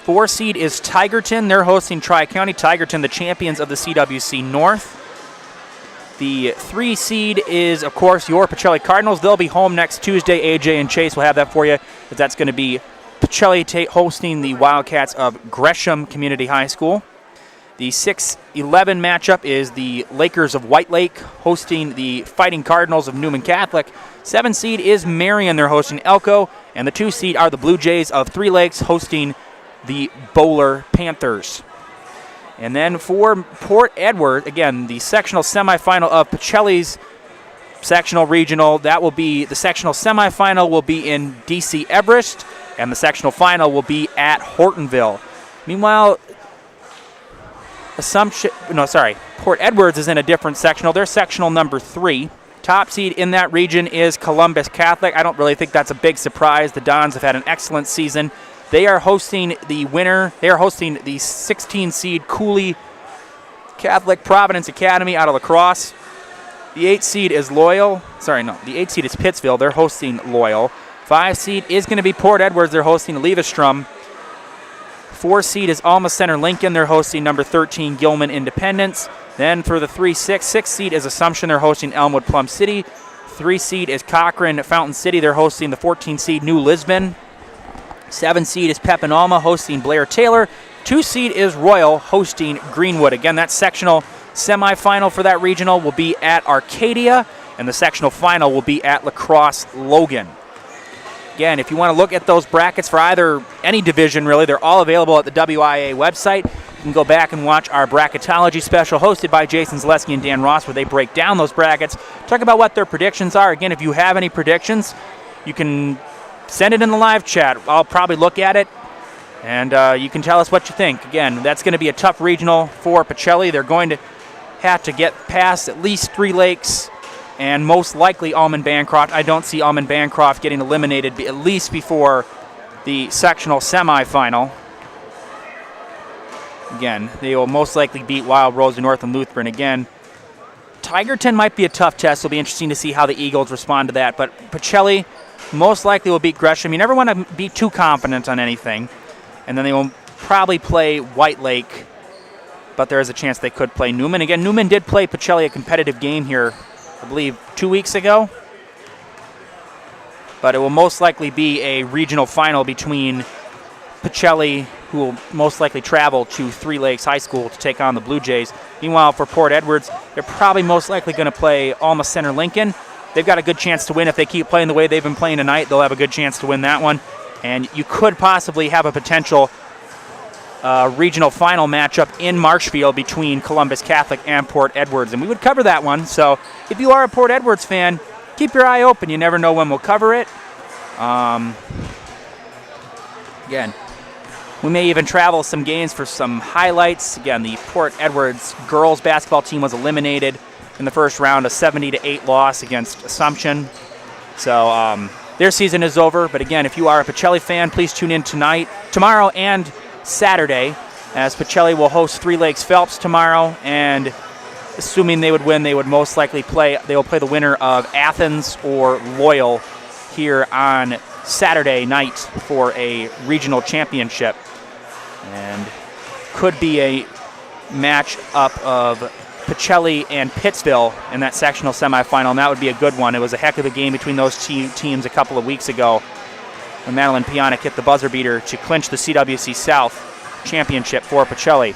4 seed is Tigerton. They're hosting Tri-County. Tigerton, the champions of the CWC North. The 3 seed is, of course, your Pacelli Cardinals. They'll be home next Tuesday. AJ and Chase will have that for you. But that's going to be Pacelli hosting the Wildcats of Gresham Community High School. The 6-11 matchup is the Lakers of White Lake hosting the Fighting Cardinals of Newman Catholic. 7 seed is Marion. They're hosting Elko. And the 2 seed are the Blue Jays of Three Lakes hosting the Bowler Panthers. And then for Port Edward, again, the sectional semifinal of Pacelli's sectional regional, that will be, the sectional semifinal will be in DC Everest, and the sectional final will be at Hortonville. Meanwhile, Port Edwards is in a different sectional. They're sectional number 3. Top seed in that region is Columbus Catholic. I don't really think that's a big surprise. The Dons have had an excellent season. They are hosting the winner. They are hosting the 16 seed Cooley Catholic Providence Academy out of La Crosse. The 8 seed is Loyal. The 8 seed is Pittsville. They're hosting Loyal. 5 seed is going to be Port Edwards. They're hosting Levistrom. 4 seed is Alma Center Lincoln. They're hosting number 13 Gilman Independence. Then for the 3-6 seed is Assumption. They're hosting Elmwood Plum City. 3 seed is Cochrane Fountain City. They're hosting the 14 seed New Lisbon. 7 seed is Pepinalma hosting Blair Taylor. 2 seed is Royal hosting Greenwood. Again, that sectional semifinal for that regional will be at Arcadia, and the sectional final will be at La Crosse Logan. Again, if you want to look at those brackets for any division, really, they're all available at the WIAA website. You can go back and watch our bracketology special hosted by Jason Zaleski and Dan Ross, where they break down those brackets, talk about what their predictions are. Again, if you have any predictions, you can send it in the live chat. I'll probably look at it, and you can tell us what you think. Again, that's going to be a tough regional for Pacelli. They're going to have to get past at least Three Lakes and most likely Almond Bancroft. I don't see Almond Bancroft getting eliminated at least before the sectional semifinal. Again, they will most likely beat Wild Rose and North and Lutheran. Again, Tigerton might be a tough test. It'll be interesting to see how the Eagles respond to that. But Pacelli most likely will beat Gresham. You never want to be too confident on anything. And then they will probably play White Lake, but there is a chance they could play Newman. Again, Newman did play Pacelli a competitive game here, I believe, 2 weeks ago. But it will most likely be a regional final between Pacelli, who will most likely travel to Three Lakes High School to take on the Blue Jays. Meanwhile, for Port Edwards, they're probably most likely going to play Alma Center Lincoln. They've got a good chance to win. If they keep playing the way they've been playing tonight, they'll have a good chance to win that one. And you could possibly have a potential regional final matchup in Marshfield between Columbus Catholic and Port Edwards. And we would cover that one. So if you are a Port Edwards fan, keep your eye open. You never know when we'll cover it. Again, we may even travel some games for some highlights. Again, the Port Edwards girls basketball team was eliminated in the first round, a 70-8 loss against Assumption. So their season is over. But again, if you are a Pacelli fan, please tune in tomorrow and Saturday, as Pacelli will host Three Lakes Phelps tomorrow. And assuming they would win, they would most likely play the winner of Athens or Loyal here on Saturday night for a regional championship. And could be a match up of Pacelli and Pittsville in that sectional semifinal, and that would be a good one. It was a heck of a game between those teams a couple of weeks ago when Madeline Pionic hit the buzzer beater to clinch the CWC South championship for Pacelli.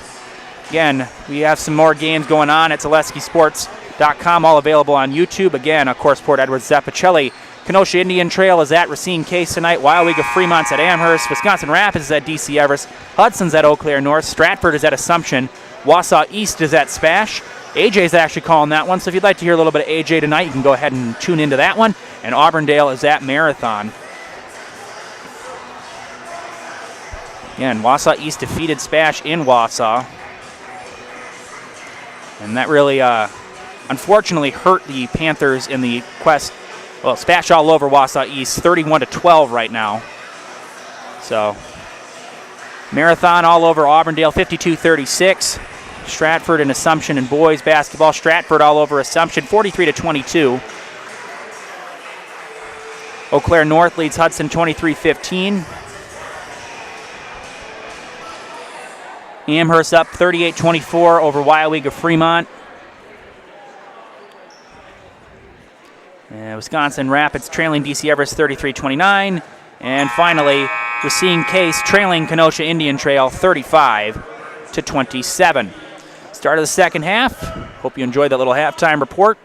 Again, we have some more games going on at ZaleskiSports.com, all available on YouTube. Again, of course, Port Edwards at Pacelli. Kenosha Indian Trail is at Racine Case tonight. Wild Fremont's at Amherst. Wisconsin Rapids is at DC Everest. Hudson's at Eau Claire North. Stratford is at Assumption. Wausau East is at Spash. AJ's actually calling that one, so if you'd like to hear a little bit of AJ tonight, you can go ahead and tune into that one. And Auburndale is at Marathon. Again, Wausau East defeated Spash in Wausau. And that really, unfortunately, hurt the Panthers in the quest. Well, Spash all over Wausau East, 31-12 right now. So, Marathon all over Auburndale, 52-36. Stratford and Assumption in boys basketball. Stratford all over Assumption, 43-22. Eau Claire North leads Hudson 23-15. Amherst up 38-24 over Wyoming Fremont. Wisconsin Rapids trailing DC Everest 33-29. And finally, Racine Case trailing Kenosha Indian Trail 35-27. Start of the second half. Hope you enjoyed that little halftime report,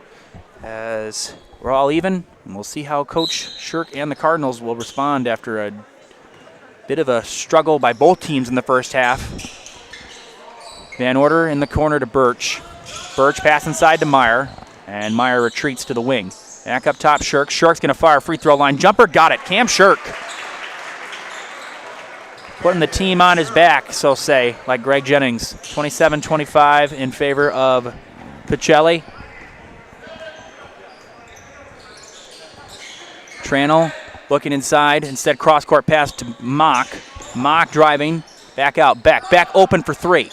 as we're all even. And we'll see how Coach Shirk and the Cardinals will respond after a bit of a struggle by both teams in the first half. Van Order in the corner to Birch. Birch pass inside to Meyer, and Meyer retreats to the wing. Back up top, Shirk. Shirk's going to fire a free throw line. Jumper, got it. Cam Shirk. Putting the team on his back, so say, like Greg Jennings. 27-25 in favor of Pacelli. Tranel looking inside. Instead, cross-court pass to Mock. Mock driving. Back out. Back open for three.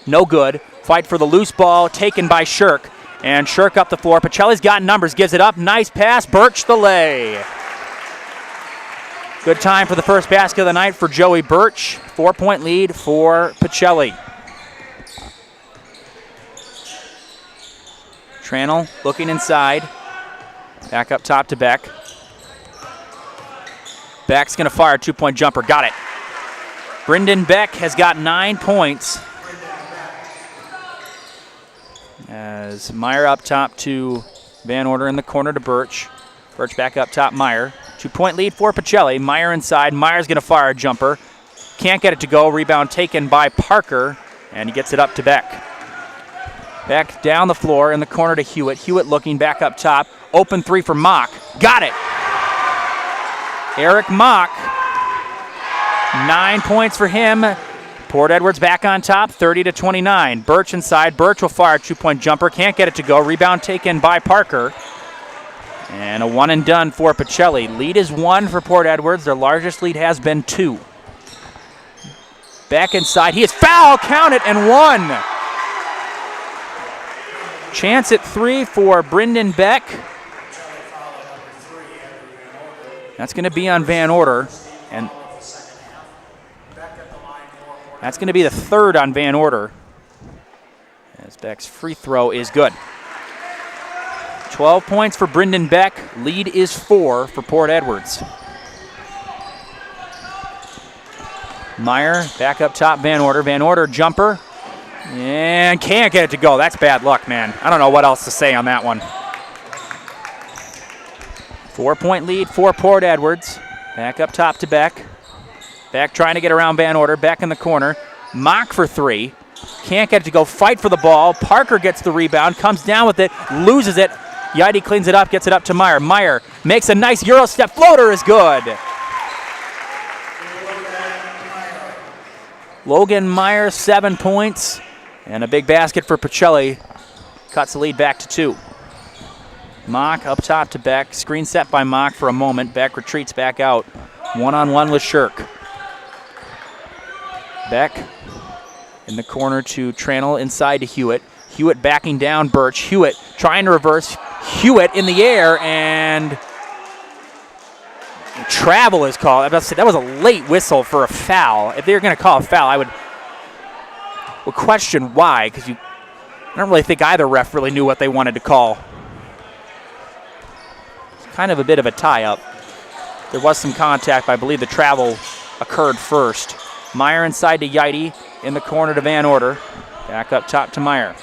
No good. Fight for the loose ball, taken by Shirk. And Shirk up the floor. Pacelli's got numbers, gives it up. Nice pass. Birch the lay. Good time for the first basket of the night for Joey Birch. 4-point lead for Pacelli. Tranel looking inside. Back up top to Beck. Beck's going to fire a 2-point jumper. Got it. Brendan Beck has got 9 points. As Meyer up top to Van Order in the corner to Birch. Birch back up top, Meyer. 2-point lead for Pacelli. Meyer inside. Meyer's going to fire a jumper. Can't get it to go. Rebound taken by Parker, and he gets it up to Beck. Beck down the floor in the corner to Hewitt. Hewitt looking back up top. Open 3 for Mock. Got it. Eric Mock. 9 points for him. Port Edwards back on top, 30-29. Birch inside. Birch will fire a 2-point jumper. Can't get it to go. Rebound taken by Parker. And a one and done for Pacelli. Lead is 1 for Port Edwards. Their largest lead has been 2. Back inside. He is foul. Count it, and 1. Chance at 3 for Brendan Beck. That's going to be on Van Order. And that's going to be the 3rd on Van Order. As Beck's free throw is good. 12 points for Brendan Beck. Lead is 4 for Port Edwards. Meyer back up top, Van Order. Van Order jumper. And can't get it to go. That's bad luck, man. I don't know what else to say on that one. 4-point lead for Port Edwards. Back up top to Beck. Beck trying to get around Van Order. Beck in the corner. Mock for 3. Can't get it to go. Fight for the ball. Parker gets the rebound. Comes down with it. Loses it. Yaidi cleans it up. Gets it up to Meyer. Meyer makes a nice Euro step. Floater is good. Logan Meyer, 7 points. And a big basket for Pacelli. Cuts the lead back to 2. Mock up top to Beck. Screen set by Mock for a moment. Beck retreats back out. One-on-one with Shirk. Beck in the corner to Tranel, inside to Hewitt. Hewitt backing down Birch. Hewitt trying to reverse. Hewitt in the air, and travel is called. That was a late whistle for a foul. If they were going to call a foul, I would question why, because I don't really think either ref really knew what they wanted to call. It's kind of a bit of a tie-up. There was some contact, but I believe the travel occurred first. Meyer inside to Yaidi, in the corner to Van Order. Back up top to Meyer.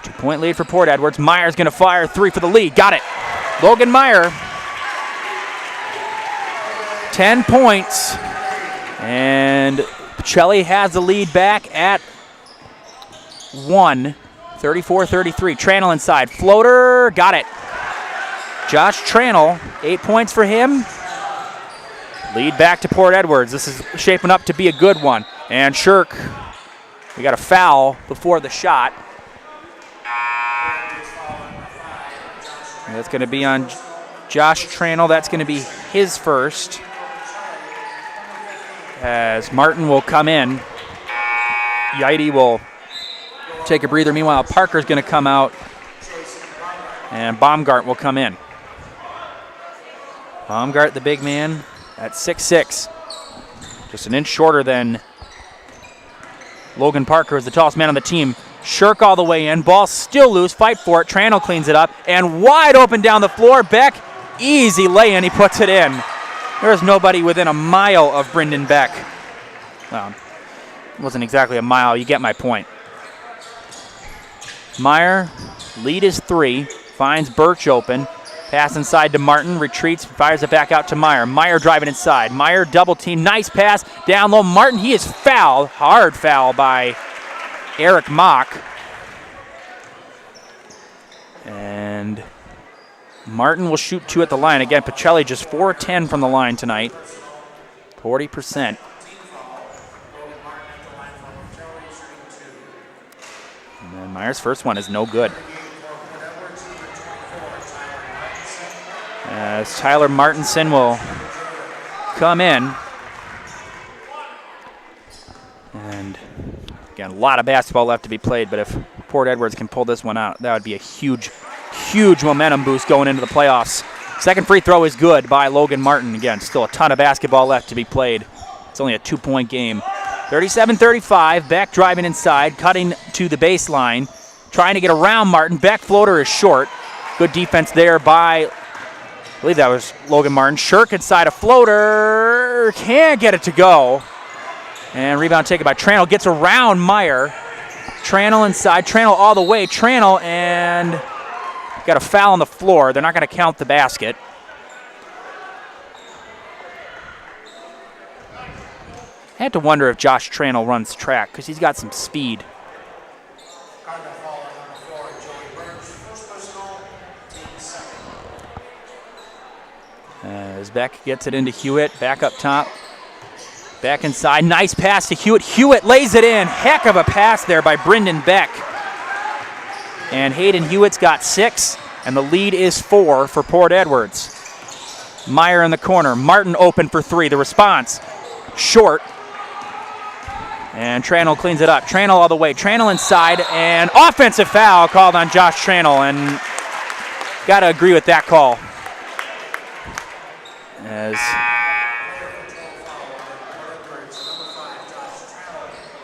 2-point lead for Port Edwards. Meyer's going to fire 3 for the lead. Got it. Logan Meyer. 10 points. And Pacelli has the lead back at 1. 34-33. Tranel inside. Floater. Got it. Josh Tranel. 8 points for him. Lead back to Port Edwards. This is shaping up to be a good one. And Shirk, we got a foul before the shot. And that's going to be on Josh Tranel. That's going to be his first. As Martin will come in. Yaidi will take a breather. Meanwhile, Parker's going to come out. And Baumgart will come in. Baumgart, the big man, at 6'6". Just an inch shorter than Logan Parker, is the tallest man on the team. Shirk all the way in. Ball still loose. Fight for it. Tranel cleans it up. And wide open down the floor. Beck, easy lay-in. He puts it in. There's nobody within a mile of Brendan Beck. Well, it wasn't exactly a mile. You get my point. Meyer, lead is 3. Finds Birch open. Pass inside to Martin. Retreats. Fires it back out to Meyer. Meyer driving inside. Meyer double team. Nice pass. Down low. Martin, he is fouled. Hard foul by Eric Mock. And Martin will shoot 2 at the line. Again, Pacelli just 4-10 from the line tonight. 40%. And then Meyer's first one is no good. As Tyler Martinson will come in. And again, a lot of basketball left to be played, but if Port Edwards can pull this one out, that would be a huge, huge momentum boost going into the playoffs. Second free throw is good by Logan Martin. Again, still a ton of basketball left to be played. It's only a 2-point game. 37-35, Beck driving inside, cutting to the baseline, trying to get around Martin. Beck floater is short. Good defense there by, I believe that was Logan Martin. Shirk inside a floater. Can't get it to go. And rebound taken by Tranel. Gets around Meyer. Tranel inside. Tranel all the way. Tranel and got a foul on the floor. They're not going to count the basket. I had to wonder if Josh Tranel runs track because he's got some speed. As Beck gets it into Hewitt, back up top, back inside, nice pass to Hewitt. Hewitt lays it in. Heck of a pass there by Brendan Beck. And Hayden Hewitt's got 6, and the lead is 4 for Port Edwards. Meyer in the corner, Martin open for 3. The response, short. And Tranel cleans it up. Tranel all the way. Tranel inside, and offensive foul called on Josh Tranel, and got to agree with that call. As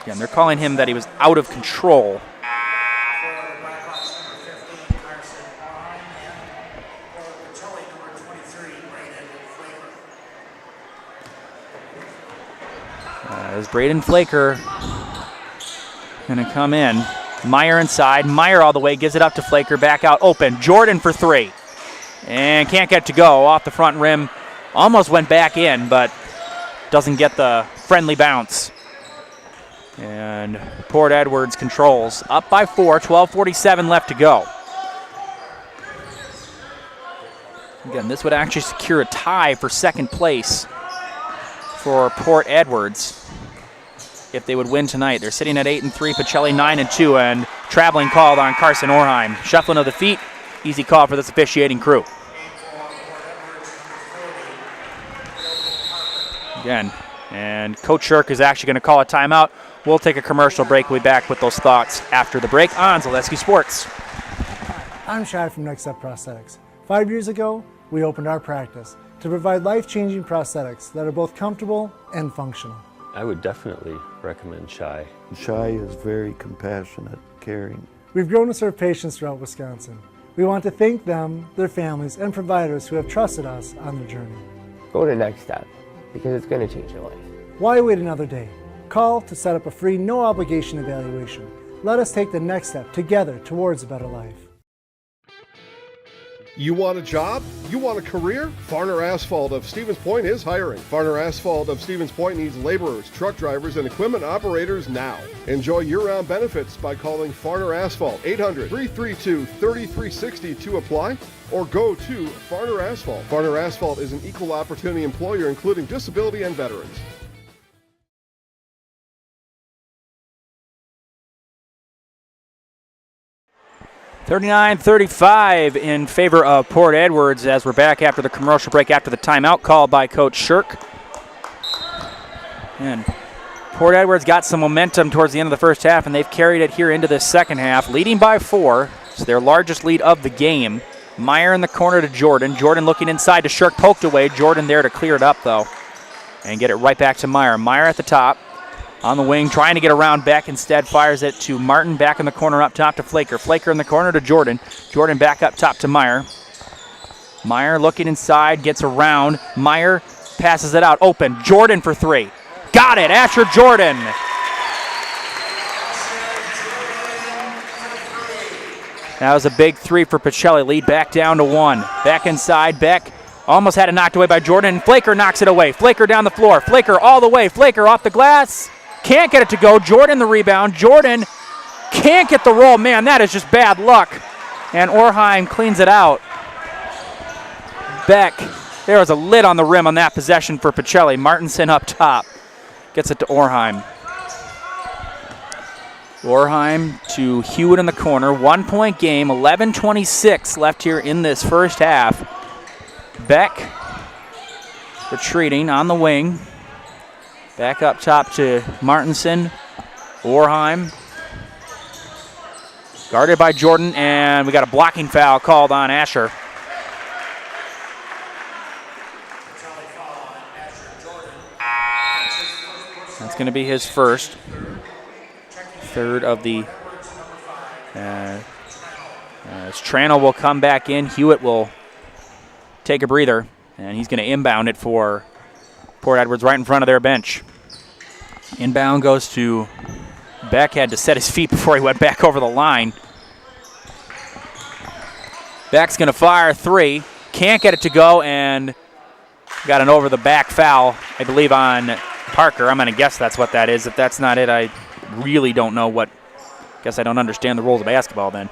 again, they're calling him that he was out of control. As Braden Flaker going to come in. Meyer inside. Meyer all the way. Gives it up to Flaker. Back out open. Jordan for 3. And can't get to go. Off the front rim. Almost went back in, but doesn't get the friendly bounce. And Port Edwards controls. Up by 4. 12:47 left to go. Again, this would actually secure a tie for second place for Port Edwards if they would win tonight. They're sitting at 8-3, Pacelli 9-2, and traveling called on Carson Orheim. Shuffling of the feet, easy call for this officiating crew. Again, and Coach Shirk is actually going to call a timeout. We'll take a commercial break. We'll be back with those thoughts after the break on Zaleski Sports. I'm Shai from Next Step Prosthetics. 5 years ago, we opened our practice to provide life-changing prosthetics that are both comfortable and functional. I would definitely recommend Shai. Shai is very compassionate, caring. We've grown to serve patients throughout Wisconsin. We want to thank them, their families, and providers who have trusted us on their journey. Go to Next Step, because it's going to change your life. Why wait another day? Call to set up a free, no-obligation evaluation. Let us take the next step together towards a better life. You want a job? You want a career? Farner Asphalt of Stevens Point is hiring. Farner Asphalt of Stevens Point needs laborers, truck drivers, and equipment operators now. Enjoy year-round benefits by calling Farner Asphalt 800-332-3360 to apply, or go to Farner Asphalt. Farner Asphalt is an equal opportunity employer including disability and veterans. 39-35 in favor of Port Edwards as we're back after the commercial break after the timeout called by Coach Shirk. And Port Edwards got some momentum towards the end of the first half, and they've carried it here into the second half, leading by 4. It's their largest lead of the game. Meyer in the corner to Jordan. Jordan looking inside to Shirk, poked away. Jordan there to clear it up, though, and get it right back to Meyer. Meyer at the top. On the wing, trying to get around Beck, instead fires it to Martin, back in the corner up top to Flaker. Flaker in the corner to Jordan. Jordan back up top to Meyer. Meyer looking inside, gets around. Meyer passes it out, open. Jordan for 3. Got it, Asher Jordan. That was a big 3 for Pacelli. Lead back down to 1. Back inside, Beck. Almost had it knocked away by Jordan. Flaker knocks it away. Flaker down the floor. Flaker all the way. Flaker off the glass. Can't get it to go. Jordan the rebound. Jordan can't get the roll. Man, that is just bad luck. And Orheim cleans it out. Beck. There was a lid on the rim on that possession for Pacelli. Martinson up top. Gets it to Orheim. Orheim to Hewitt in the corner. 1-point game. 11:26 left here in this first half. Beck retreating on the wing. Back up top to Martinson. Orheim. Guarded by Jordan, and we got a blocking foul called on Asher. That's going to be his first. Third of the As Tranel will come back in, Hewitt will take a breather, and he's going to inbound it for Port Edwards right in front of their bench. Inbound goes to Beck, had to set his feet before he went back over the line. Beck's going to fire 3, can't get it to go, and got an over-the-back foul, I believe, on Parker. I'm going to guess that's what that is. If that's not it, I really don't know what. Guess I don't understand the rules of basketball then.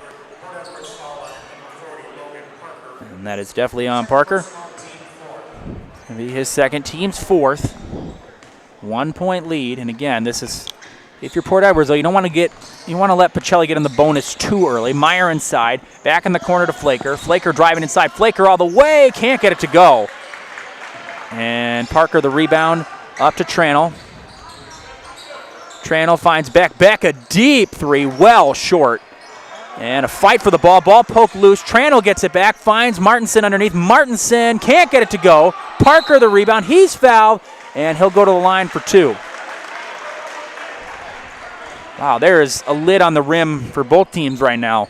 And that is definitely on Parker. It'll be his second, team's 4th. 1 point lead, and again, this is, if you're Port Edwards, though, you want to let Pacelli get in the bonus too early. Meyer inside, back in the corner to Flaker. Flaker driving inside, Flaker all the way, can't get it to go. And Parker the rebound up to Tranel. Tranel finds Beck. Beck a deep 3, well short. And a fight for the ball. Ball poked loose. Tranel gets it back, finds Martinson underneath. Martinson can't get it to go. Parker the rebound. He's fouled, and he'll go to the line for 2. Wow, there is a lid on the rim for both teams right now.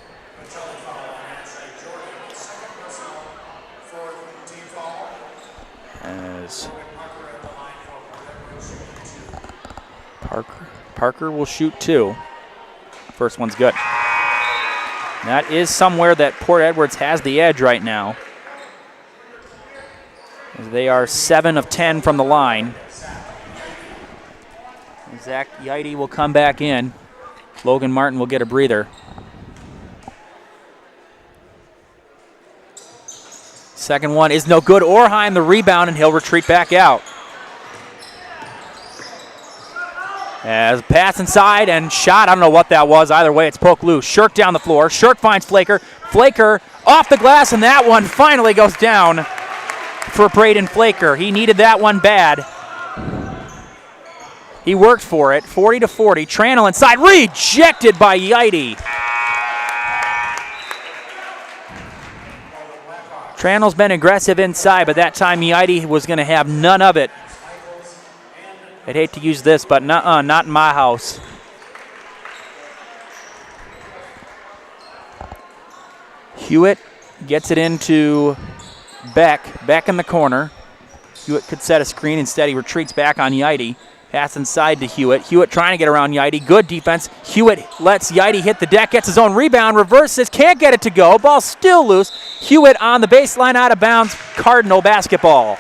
As Parker will shoot 2. First one's good. That is somewhere that Port Edwards has the edge right now. As they are 7 of 10 from the line. Zach Yeide will come back in. Logan Martin will get a breather. Second one is no good. Orheim the rebound, and he'll retreat back out. As pass inside and shot, I don't know what that was. Either way, it's poked loose. Shirk down the floor. Shirk finds Flaker. Flaker off the glass, and that one finally goes down for Braden Flaker. He needed that one bad. He worked for it. 40-40. Tranel inside, rejected by Yeide. Tranel's been aggressive inside, but that time Yeide was going to have none of it. I'd hate to use this, but not in my house. Hewitt gets it into Beck. Beck in the corner. Hewitt could set a screen. Instead, he retreats back on Yeide. Pass inside to Hewitt. Hewitt trying to get around Yeide. Good defense. Hewitt lets Yeide hit the deck. Gets his own rebound. Reverses. Can't get it to go. Ball still loose. Hewitt on the baseline, out of bounds. Cardinal basketball.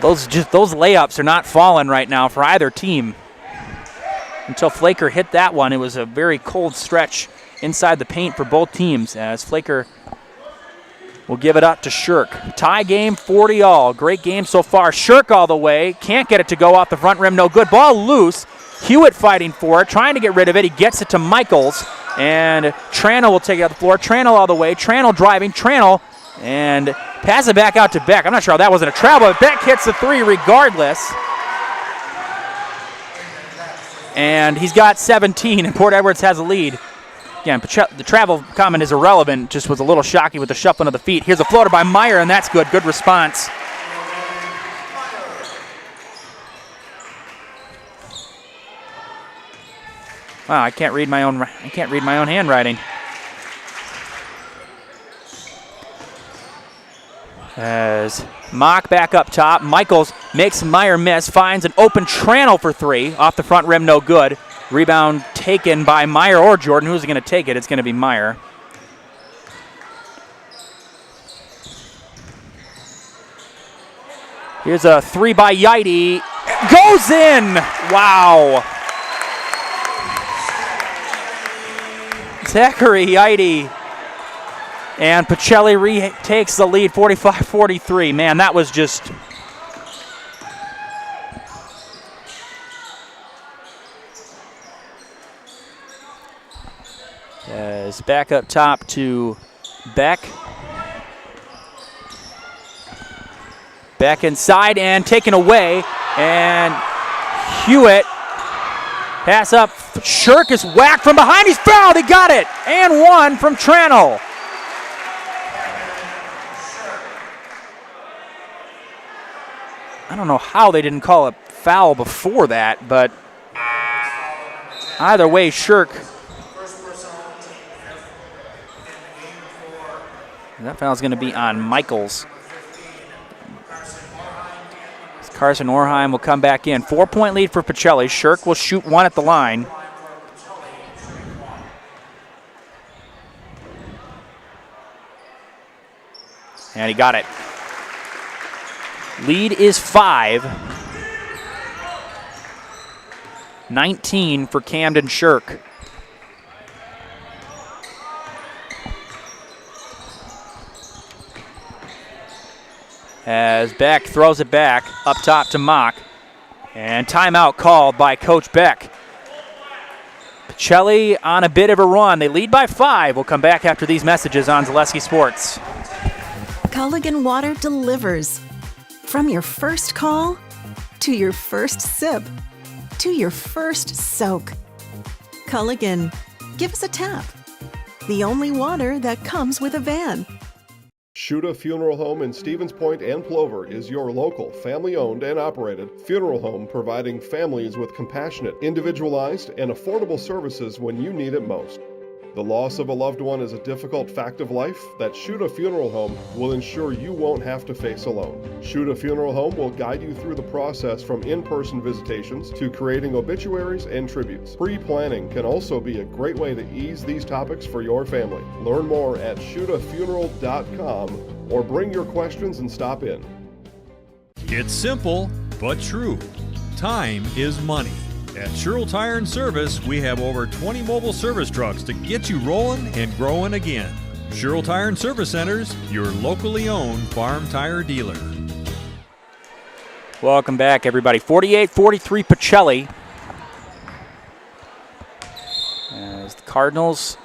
Those layups are not falling right now for either team. Until Flaker hit that one, it was a very cold stretch inside the paint for both teams, as Flaker will give it up to Shirk. Tie game, 40-all. Great game so far. Shirk all the way. Can't get it to go off the front rim. No good. Ball loose. Hewitt fighting for it, trying to get rid of it. He gets it to Michaels, and Tranel will take it out the floor. Tranel all the way. Tranel driving. Tranel, and pass it back out to Beck. I'm not sure how that wasn't a travel, but Beck hits the 3 regardless. And he's got 17, and Port Edwards has a lead. Again, the travel comment is irrelevant, just was a little shocky with the shuffling of the feet. Here's a floater by Meyer, and that's good. Good response. Wow, I can't read my own handwriting. As Mock back up top. Michaels makes Meyer miss, finds an open Tranel for 3. Off the front rim, no good. Rebound taken by Meyer or Jordan. Who's going to take it? It's going to be Meyer. Here's a 3 by Yeide. Goes in! Wow. Zachary Yeide. And Pacelli retakes the lead, 45-43. Man, that was just... As back up top to Beck. Beck inside and taken away. And Hewitt, pass up. Shirk is whacked from behind. He's fouled. He got it. And 1 from Tranel. I don't know how they didn't call a foul before that, but either way, Shirk That foul is going to be on Michaels. Carson Orheim will come back in. 4-point lead for Pacelli. Shirk will shoot one at the line. And he got it. Lead is 5. 19 for Camden Shirk. As Beck throws it back up top to Mock. And timeout called by Coach Beck. Pacelli on a bit of a run. They lead by 5. We'll come back after these messages on Zaleski Sports. Culligan Water delivers. From your first call, to your first sip, to your first soak. Culligan, give us a tap. The only water that comes with a van. Shuta Funeral Home in Stevens Point and Plover is your local, family-owned and operated funeral home providing families with compassionate, individualized, and affordable services when you need it most. The loss of a loved one is a difficult fact of life that Shuta Funeral Home will ensure you won't have to face alone. Shuta Funeral Home will guide you through the process from in-person visitations to creating obituaries and tributes. Pre-planning can also be a great way to ease these topics for your family. Learn more at shutafuneral.com or bring your questions and stop in. It's simple but true. Time is money. At Sherrill Tire and Service, we have over 20 mobile service trucks to get you rolling and growing again. Sherrill Tire and Service Centers, your locally owned farm tire dealer. Welcome back, everybody. 48-43 Pacelli. As the Cardinals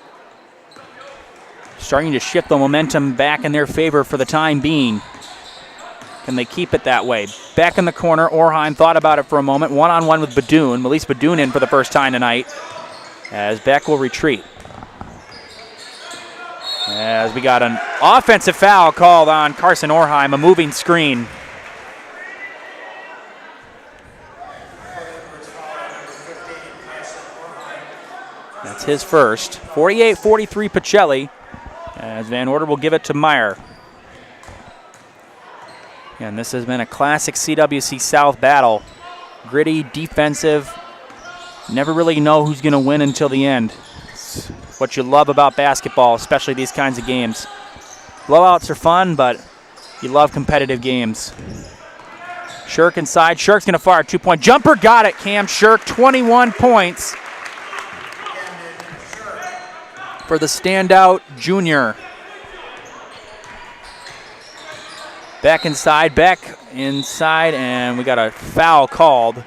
starting to shift the momentum back in their favor for the time being. Can they keep it that way? Back in the corner, Orheim thought about it for a moment. One-on-one with Badoon. Melise Badoon in for the first time tonight as Beck will retreat. As we got an offensive foul called on Carson Orheim, a moving screen. That's his first. 48-43 Pacelli as Van Order will give it to Meyer. And this has been a classic CWC South battle. Gritty, defensive. Never really know who's going to win until the end. It's what you love about basketball, especially these kinds of games. Blowouts are fun, but you love competitive games. Shirk inside. Shirk's going to fire a 2-point jumper. Got it, Cam Shirk. 21 points for the standout junior. Back inside, and we got a foul called.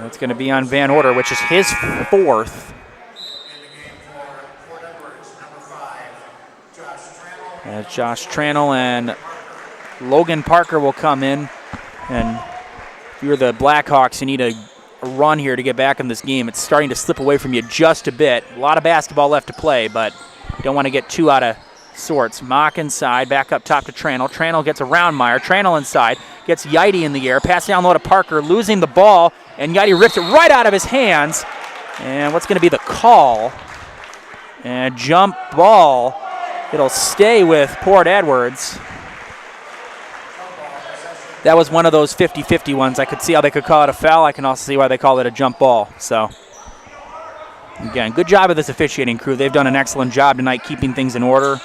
That's going to be on Van Order, which is his 4th. As Josh Tranel and Logan Parker will come in. And if you're the Blackhawks, you need a run here to get back in this game. It's starting to slip away from you just a bit. A lot of basketball left to play, but don't want to get too out of sorts. Mock inside, back up top to Tranel. Tranel gets around Meyer. Tranel inside, gets Yidy in the air. Pass down low to Parker, losing the ball, and Yidy rips it right out of his hands. And what's going to be the call? And jump ball. It'll stay with Port Edwards. That was one of those 50-50 ones. I could see how they could call it a foul. I can also see why they call it a jump ball. So, again, good job of this officiating crew. They've done an excellent job tonight keeping things in order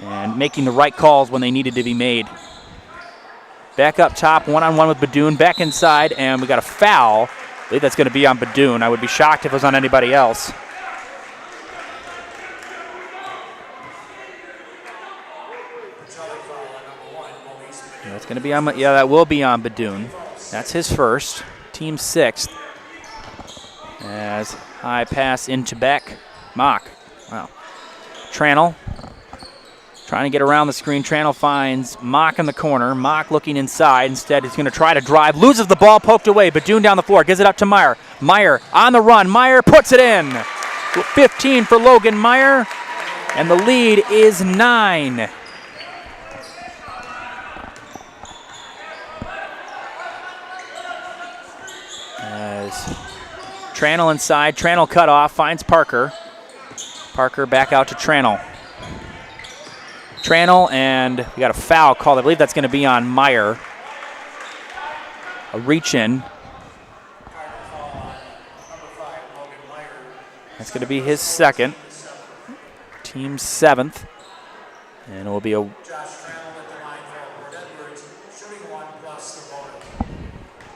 and making the right calls when they needed to be made. Back up top, one-on-one with Badoon. Back inside, and we got a foul. I believe that's going to be on Badoon. I would be shocked if it was on anybody else. That's going to be on, yeah, that will be on Badoon. That's his first, team 6th. As high pass into Beck. Mock. Wow. Tranel trying to get around the screen. Tranel finds Mock in the corner. Mock looking inside. Instead, he's going to try to drive. Loses the ball, poked away. Badoon down the floor. Gives it up to Meyer. Meyer on the run. Meyer puts it in. 15 for Logan Meyer. And the lead is 9. Tranel inside. Tranel cut off. Finds Parker. Parker back out to Tranel. Tranel, and we got a foul called. I believe that's going to be on Meyer. A reach in. That's going to be his second. Team's 7th. And it will be a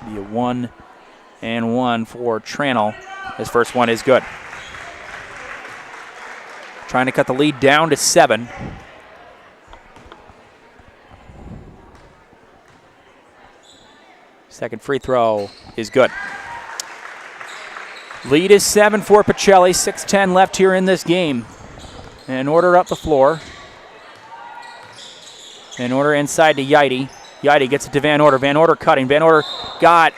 1-and-1 for Tranel. His first one is good. Trying to cut the lead down to 7. Second free throw is good. Lead is 7 for Pacelli. 6:10 left here in this game. And Order up the floor. Van Order inside to Yidy. Yidy gets it to Van Order. Van Order cutting. Van Order got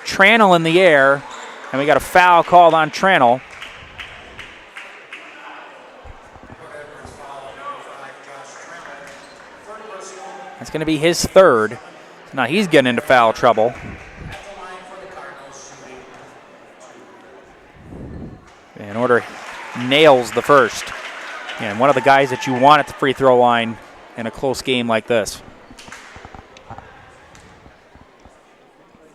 Tranel in the air. And we got a foul called on Tranel. That's going to be his third. Now he's getting into foul trouble. Van Order nails the first. And one of the guys that you want at the free throw line in a close game like this.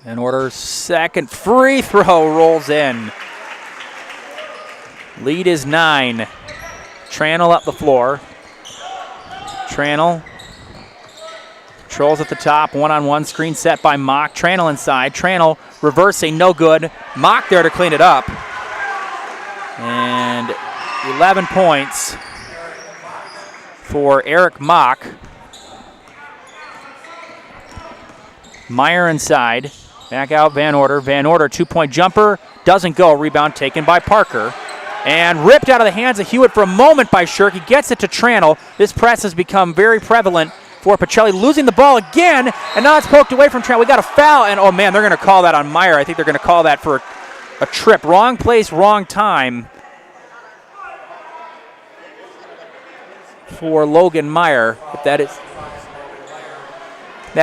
Van Order's second free throw rolls in. Lead is 9. Tranel up the floor. Tranel controls at the top, one-on-one screen set by Mock. Tranel inside. Tranel reversing, no good. Mock there to clean it up. And 11 points for Eric Mock. Meyer inside. Back out Van Order. Van Order, 2-point jumper. Doesn't go. Rebound taken by Parker. And ripped out of the hands of Hewitt for a moment by Shirk. He gets it to Tranel. This press has become very prevalent for Pacelli, losing the ball again, and now it's poked away from Tranel. We got a foul, and oh man, they're going to call that on Meyer. I think they're going to call that for a trip. Wrong place, wrong time for Logan Meyer. If that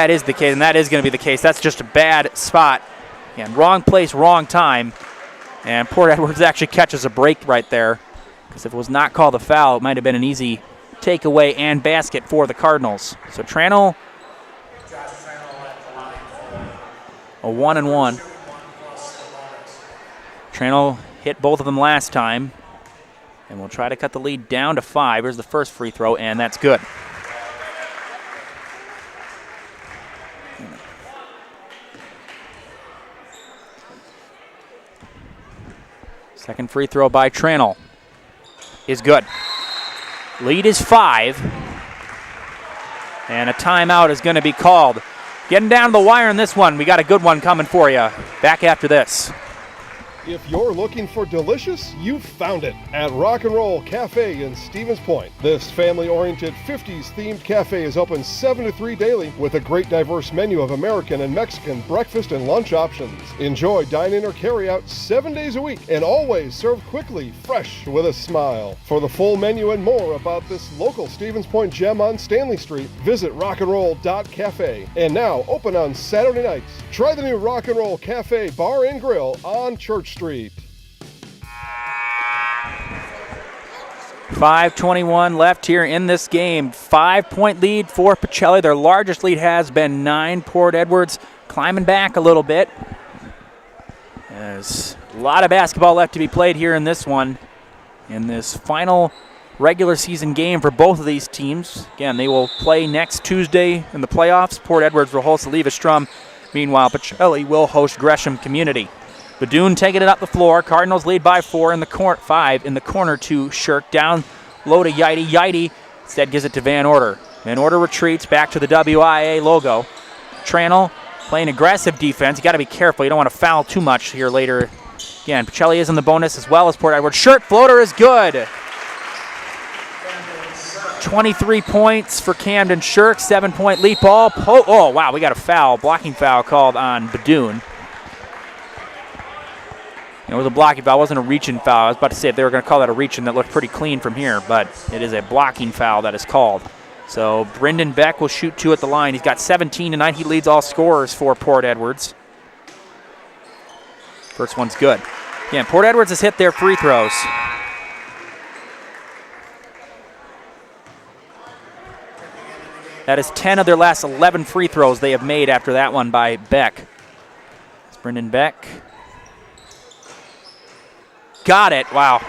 is the case, and that is going to be the case. That's just a bad spot. Again, wrong place, wrong time. And Port Edwards actually catches a break right there, because if it was not called a foul, it might have been an easy takeaway and basket for the Cardinals. So Tranel, a 1-and-1. Tranel hit both of them last time, and we'll try to cut the lead down to 5. Here's the first free throw, and that's good. Second free throw by Tranel is good. Lead is 5. And a timeout is going to be called. Getting down to the wire in this one. We got a good one coming for you. Back after this. If you're looking for delicious, you've found it at Rock and Roll Cafe in Stevens Point. This family-oriented 50s-themed cafe is open 7 to 3 daily with a great diverse menu of American and Mexican breakfast and lunch options. Enjoy dine-in or carry-out 7 days a week and always served quickly, fresh, with a smile. For the full menu and more about this local Stevens Point gem on Stanley Street, visit rockandroll.cafe. And now open on Saturday nights. Try the new Rock and Roll Cafe Bar and Grill on Church Street. 5:21 left here in this game. 5-point lead for Pacelli. Their largest lead has been 9. Port Edwards climbing back a little bit. There's a lot of basketball left to be played here in this one. In this final regular season game for both of these teams. Again, they will play next Tuesday in the playoffs. Port Edwards will host Leva Strum. Meanwhile, Pacelli will host Gresham Community. Badun taking it up the floor. Cardinals lead by 4 in the 5 in the corner to Shirk. Down low to Yidy. Yidy instead gives it to Van Order. Van Order retreats back to the WIAA logo. Tranel playing aggressive defense. You got to be careful. You don't want to foul too much here later. Again, Pacelli is in the bonus as well as Port Edwards. Shirk floater is good. 23 points for Camden Shirk. 7-point lead ball. Oh, wow, we got a foul. Blocking foul called on Badun. It was a blocking foul. It wasn't a reach-in foul. I was about to say if they were going to call that a reach-in, that looked pretty clean from here, but it is a blocking foul that is called. So Brendan Beck will shoot 2 at the line. He's got 17 tonight. He leads all scorers for Port Edwards. First one's good. Again, Port Edwards has hit their free throws. That is 10 of their last 11 free throws they have made after that one by Beck. It's Brendan Beck. Got it. Wow.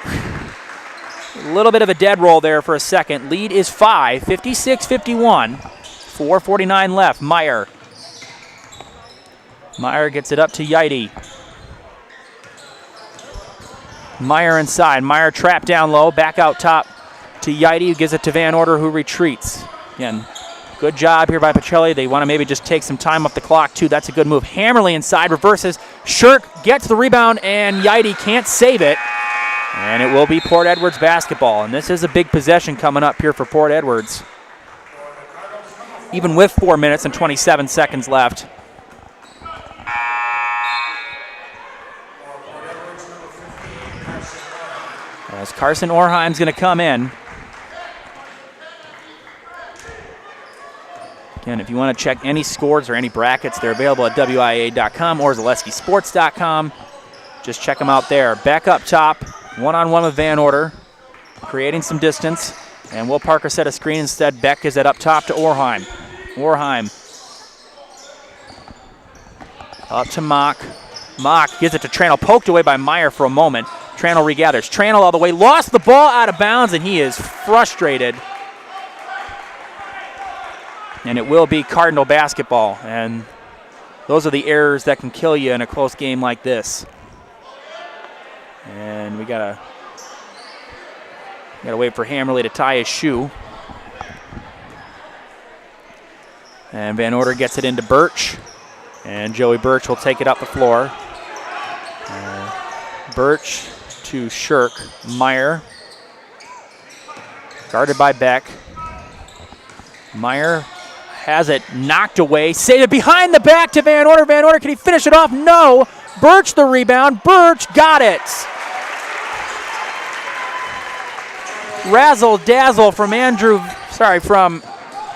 A little bit of a dead roll there for a second. Lead is 5, 56-51. 4:49 left. Meyer. Meyer gets it up to Yidy. Meyer inside. Meyer trapped down low. Back out top to Yidy, who gives it to Van Order, who retreats. Again, good job here by Pacelli. They want to maybe just take some time off the clock, too. That's a good move. Hammerly inside, reverses. Shirk gets the rebound, and Yidy can't save it. And it will be Port Edwards basketball. And this is a big possession coming up here for Port Edwards. Even with 4 minutes and 27 seconds left. As Carson Orheim's going to come in. Again, if you want to check any scores or any brackets, they're available at WIAA.com or ZaleskiSports.com. Just check them out there. Back up top, one-on-one with Van Order, creating some distance. And Will Parker set a screen instead. Beck is it up top to Orheim. Orheim up to Mock. Mock gives it to Tranel, poked away by Meyer for a moment. Tranel regathers. Tranel all the way, lost the ball out of bounds, and he is frustrated. And it will be Cardinal basketball, and those are the errors that can kill you in a close game like this. And we gotta wait for Hammerly to tie his shoe. And Van Order gets it into Birch, and Joey Birch will take it up the floor. Birch to Shirk. Meyer, guarded by Beck. Meyer has it knocked away. Save it behind the back to Van Order. Van Order, can he finish it off? No. Birch the rebound. Birch got it. Razzle dazzle from from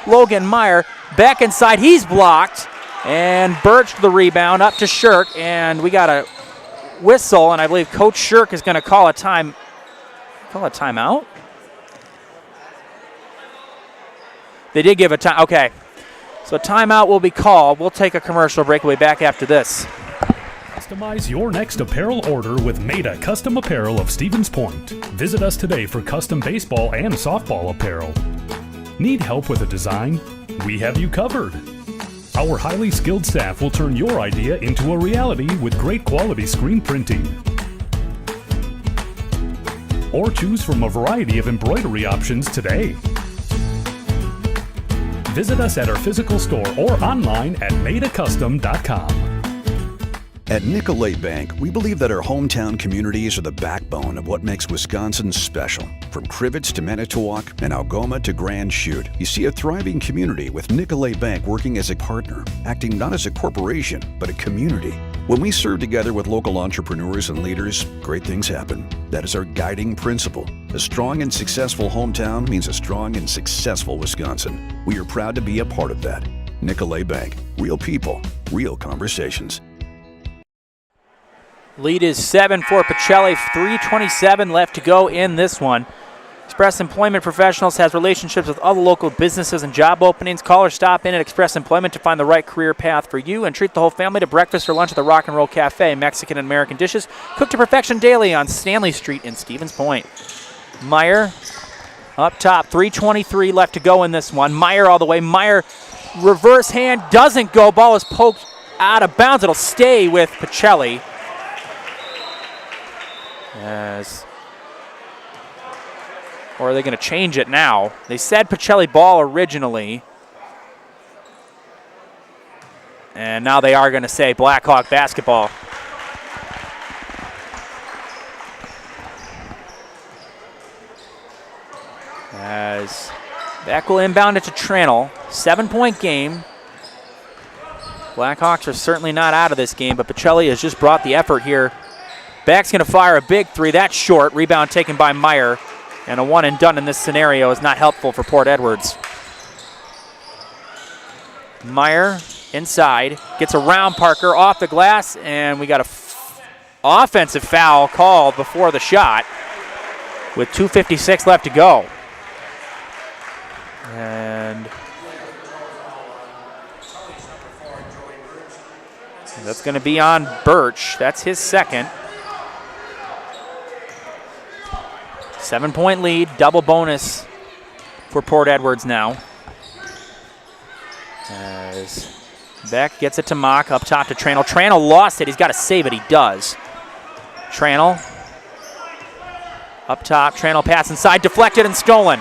Logan Meyer. Back inside, he's blocked. And Birch the rebound up to Shirk. And we got a whistle, and I believe Coach Shirk is going to call a timeout. They did give a time. Okay. So a timeout will be called. We'll take a commercial break. We'll be back after this. Customize your next apparel order with Maida Custom Apparel of Stevens Point. Visit us today for custom baseball and softball apparel. Need help with a design? We have you covered. Our highly skilled staff will turn your idea into a reality with great quality screen printing. Or choose from a variety of embroidery options today. Visit us at our physical store or online at maidacustom.com. At Nicolet Bank, we believe that our hometown communities are the backbone of what makes Wisconsin special. From Crivets to Manitowoc and Algoma to Grand Chute, you see a thriving community with Nicolet Bank working as a partner, acting not as a corporation, but a community. When we serve together with local entrepreneurs and leaders, great things happen. That is our guiding principle. A strong and successful hometown means a strong and successful Wisconsin. We are proud to be a part of that. Nicolet Bank. Real people, real conversations. Lead is 7 for Pacelli, 3:27 left to go in this one. Express Employment Professionals has relationships with other local businesses and job openings. Call or stop in at Express Employment to find the right career path for you and treat the whole family to breakfast or lunch at the Rock and Roll Cafe. Mexican and American dishes cooked to perfection daily on Stanley Street in Stevens Point. Meyer up top, 3:23 left to go in this one. Meyer all the way. Meyer reverse hand doesn't go. Ball is poked out of bounds. It'll stay with Pacelli. Or are they going to change it now? They said Pacelli ball originally. And now they are going to say Blackhawk basketball. As Beck will inbound it to Tranel. 7-point game. Blackhawks are certainly not out of this game, but Pacelli has just brought the effort here. Beck's going to fire a big three. That's short. Rebound taken by Meyer. And a one and done in this scenario is not helpful for Port Edwards. Meyer inside. Gets around Parker off the glass. And we got a offensive foul called before the shot with 2:56 left to go. And that's going to be on Birch. That's his second. 7-point lead, double bonus for Port Edwards now. As Beck gets it to Mock, up top to Tranel. Tranel lost it. He's got to save it. He does. Tranel up top. Tranel pass inside, deflected and stolen.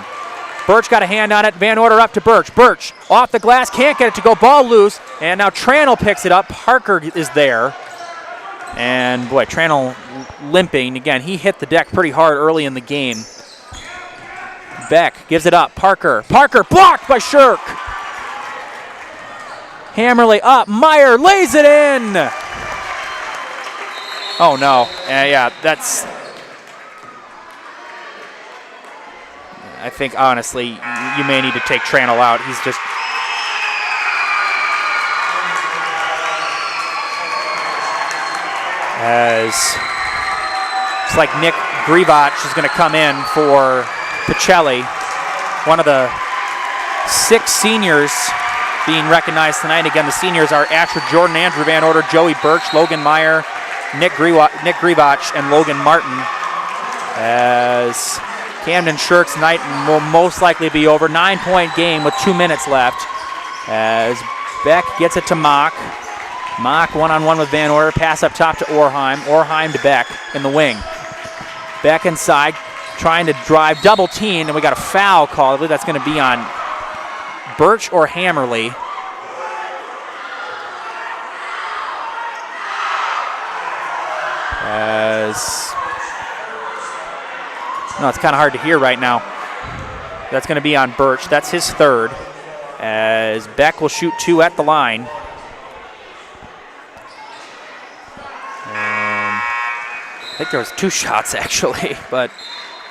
Birch got a hand on it. Van Order up to Birch. Birch off the glass, can't get it to go. Ball loose, and now Tranel picks it up. Parker is there. And boy, Tranel limping. Again, he hit the deck pretty hard early in the game. Beck gives it up. Parker. Parker blocked by Shirk. Hammerly up. Meyer lays it in. Oh, no. Yeah, that's... I think, honestly, you may need to take Tranel out. He's just... As it's like Nick Grivach is going to come in for Pacelli, one of the 6 seniors being recognized tonight. Again, the seniors are Asher Jordan, Andrew Van Order, Joey Birch, Logan Meyer, Nick Grivach, and Logan Martin. As Camden Shirk's night will most likely be over. 9-point game with 2 minutes left. As Beck gets it to Mock. Mock one-on-one with Van Order. Pass up top to Orheim. Orheim to Beck in the wing. Beck inside, trying to drive, double team, and we got a foul call. I believe that's going to be on Birch or Hammerly. No, it's kind of hard to hear right now. That's going to be on Birch. That's his third. As Beck will shoot 2 at the line. And I think there was 2 shots actually, but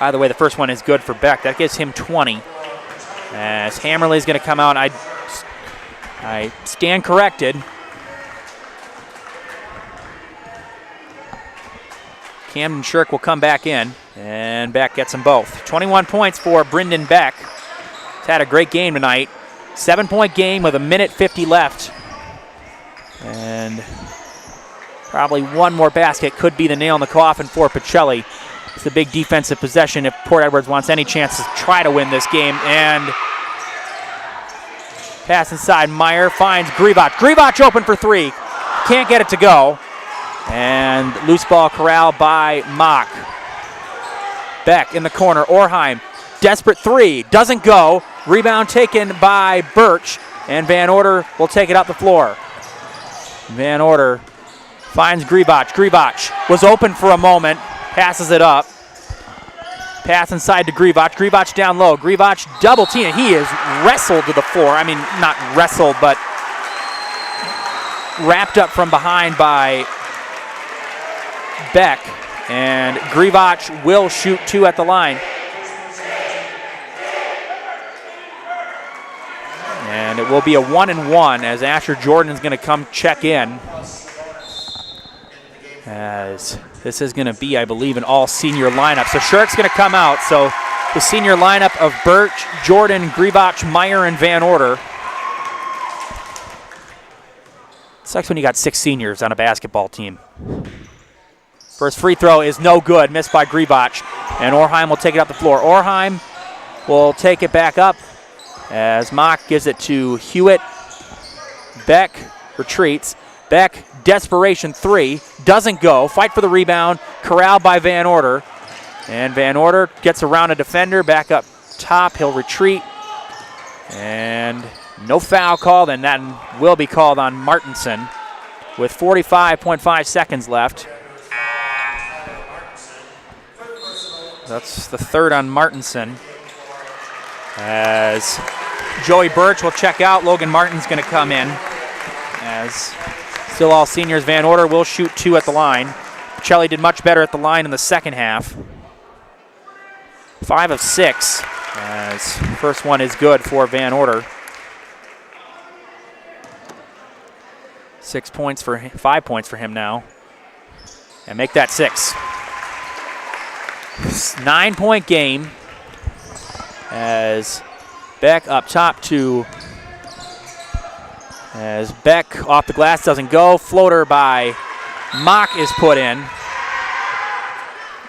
either way, the first one is good for Beck. That gives him 20. As Hammerly is going to come out, I stand corrected. Camden Shirk will come back in, and Beck gets them both. 21 points for Brendan Beck. He's had a great game tonight. 7-point game with 1:50 left. And probably one more basket could be the nail in the coffin for Pacelli. It's a big defensive possession if Port Edwards wants any chance to try to win this game. And pass inside, Meyer finds Grivach. Grivach open for 3. Can't get it to go. And loose ball corralled by Mock. Beck in the corner, Orheim. Desperate 3, doesn't go. Rebound taken by Birch, and Van Order will take it up the floor. Van Order finds Grivach. Grivach was open for a moment, passes it up. Pass inside to Grivach. Grivach down low. Grivach double team. He is wrestled to the floor. I mean, not wrestled, but wrapped up from behind by Beck. And Grivach will shoot 2 at the line. And it will be a 1-and-1 as Asher Jordan is going to come check in. As this is going to be, I believe, an all-senior lineup. So Shirk's going to come out. So the senior lineup of Birch, Jordan, Grivach, Meyer, and Van Order. Sucks when you got 6 seniors on a basketball team. First free throw is no good, missed by Grivach. And Orheim will take it up the floor. Orheim will take it back up as Mock gives it to Hewitt. Beck retreats. Beck, desperation 3, doesn't go. Fight for the rebound, corralled by Van Order. And Van Order gets around a defender, back up top, he'll retreat. And no foul called, and that will be called on Martinson with 45.5 seconds left. That's the third on Martinson. As Joey Birch will check out, Logan Martin's going to come in. As still all seniors, Van Order will shoot 2 at the line. Pacelli did much better at the line in the second half. 5 of 6, as first one is good for Van Order. 5 points for him now. and make that 6. 9-point game as Beck up top as Beck off the glass doesn't go. Floater by Mock is put in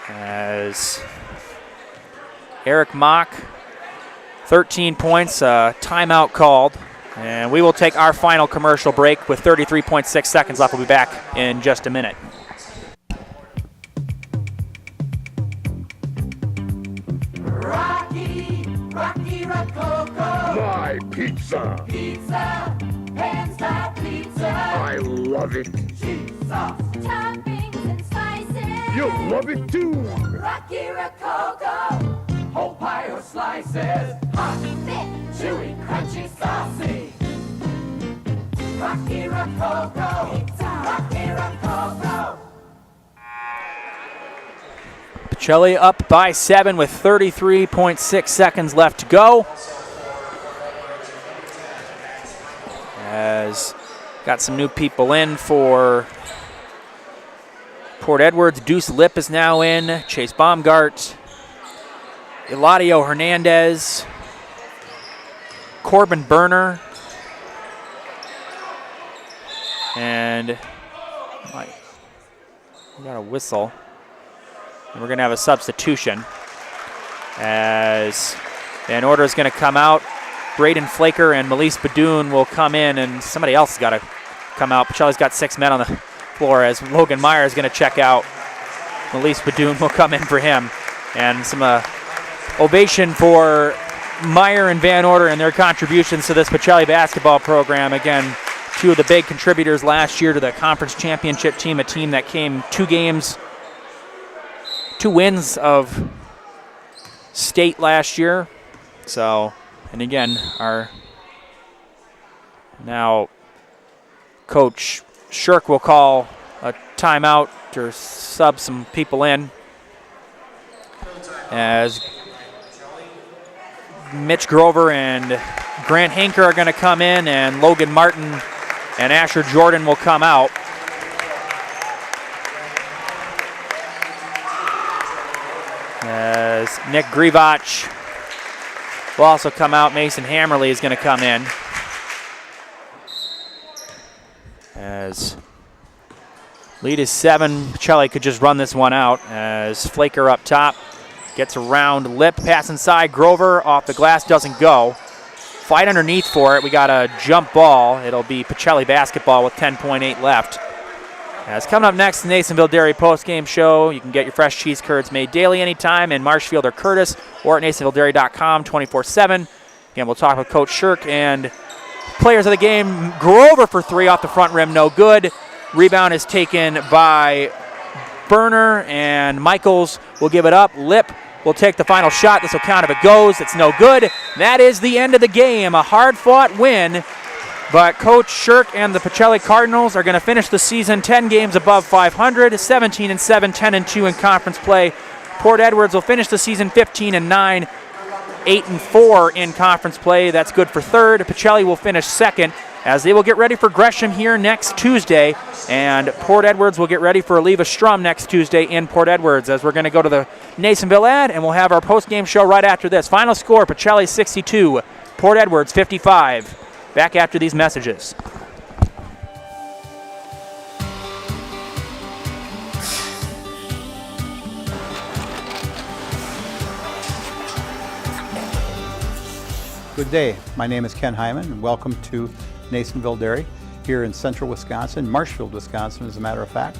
as Eric Mock, 13 points, timeout called. And we will take our final commercial break with 33.6 seconds left. We'll be back in just a minute. Rocky Rococo. My pizza. Pizza. Hands down pizza. I love it. Cheese sauce. Toppings and spices. You'll love it too. Rocky Rococo. Whole pie or slices. Hot, thick, chewy, crunchy, saucy. Rocky Rococo. Rocky Rococo. Pacelli up by 7 with 33.6 seconds left to go. As got some new people in for Port Edwards. Deuce Lip is now in. Chase Baumgart. Eladio Hernandez. Corbin Berner. And we got a whistle. And we're going to have a substitution as Van Order is going to come out. Braden Flaker and Melise Badoon will come in, and somebody else has got to come out. Pacelli's got 6 men on the floor as Logan Meyer is going to check out. Melise Badoon will come in for him. And some ovation for Meyer and Van Order and their contributions to this Pacelli basketball program. Again, 2 of the big contributors last year to the conference championship team, a team that came 2 wins of state last year. So, and again, our now Coach Shirk will call a timeout to sub some people in as Mitch Grover and Grant Hanker are going to come in, and Logan Martin and Asher Jordan will come out. As Nick Grivach will also come out. Mason Hammerly is going to come in. As lead is 7. Pacelli could just run this one out as Flaker up top gets around Lip. Pass inside. Grover off the glass doesn't go. Fight underneath for it. We got a jump ball. It'll be Pacelli basketball with 10.8 left. As coming up next, the Nasonville Dairy postgame show. You can get your fresh cheese curds made daily anytime in Marshfield or Curtis or at NasonvilleDairy.com 24/7. Again, we'll talk with Coach Shirk and players of the game. Grover for 3 off the front rim, no good. Rebound is taken by Berner, and Michaels will give it up. Lip will take the final shot. This will count if it goes. It's no good. That is the end of the game. A hard-fought win. But Coach Shirk and the Pacelli Cardinals are going to finish the season 10 games above 500, 17-7, 10-2 in conference play. Port Edwards will finish the season 15-9, 8-4 in conference play. That's good for third. Pacelli will finish second as they will get ready for Gresham here next Tuesday, and Port Edwards will get ready for Oliva Strum next Tuesday in Port Edwards. As we're going to go to the Nasonville ad, and we'll have our post-game show right after this. Final score, Pacelli 62, Port Edwards 55. Back after these messages. Good day. My name is Ken Hyman, and welcome to Nasonville Dairy here in central Wisconsin, Marshfield, Wisconsin, as a matter of fact.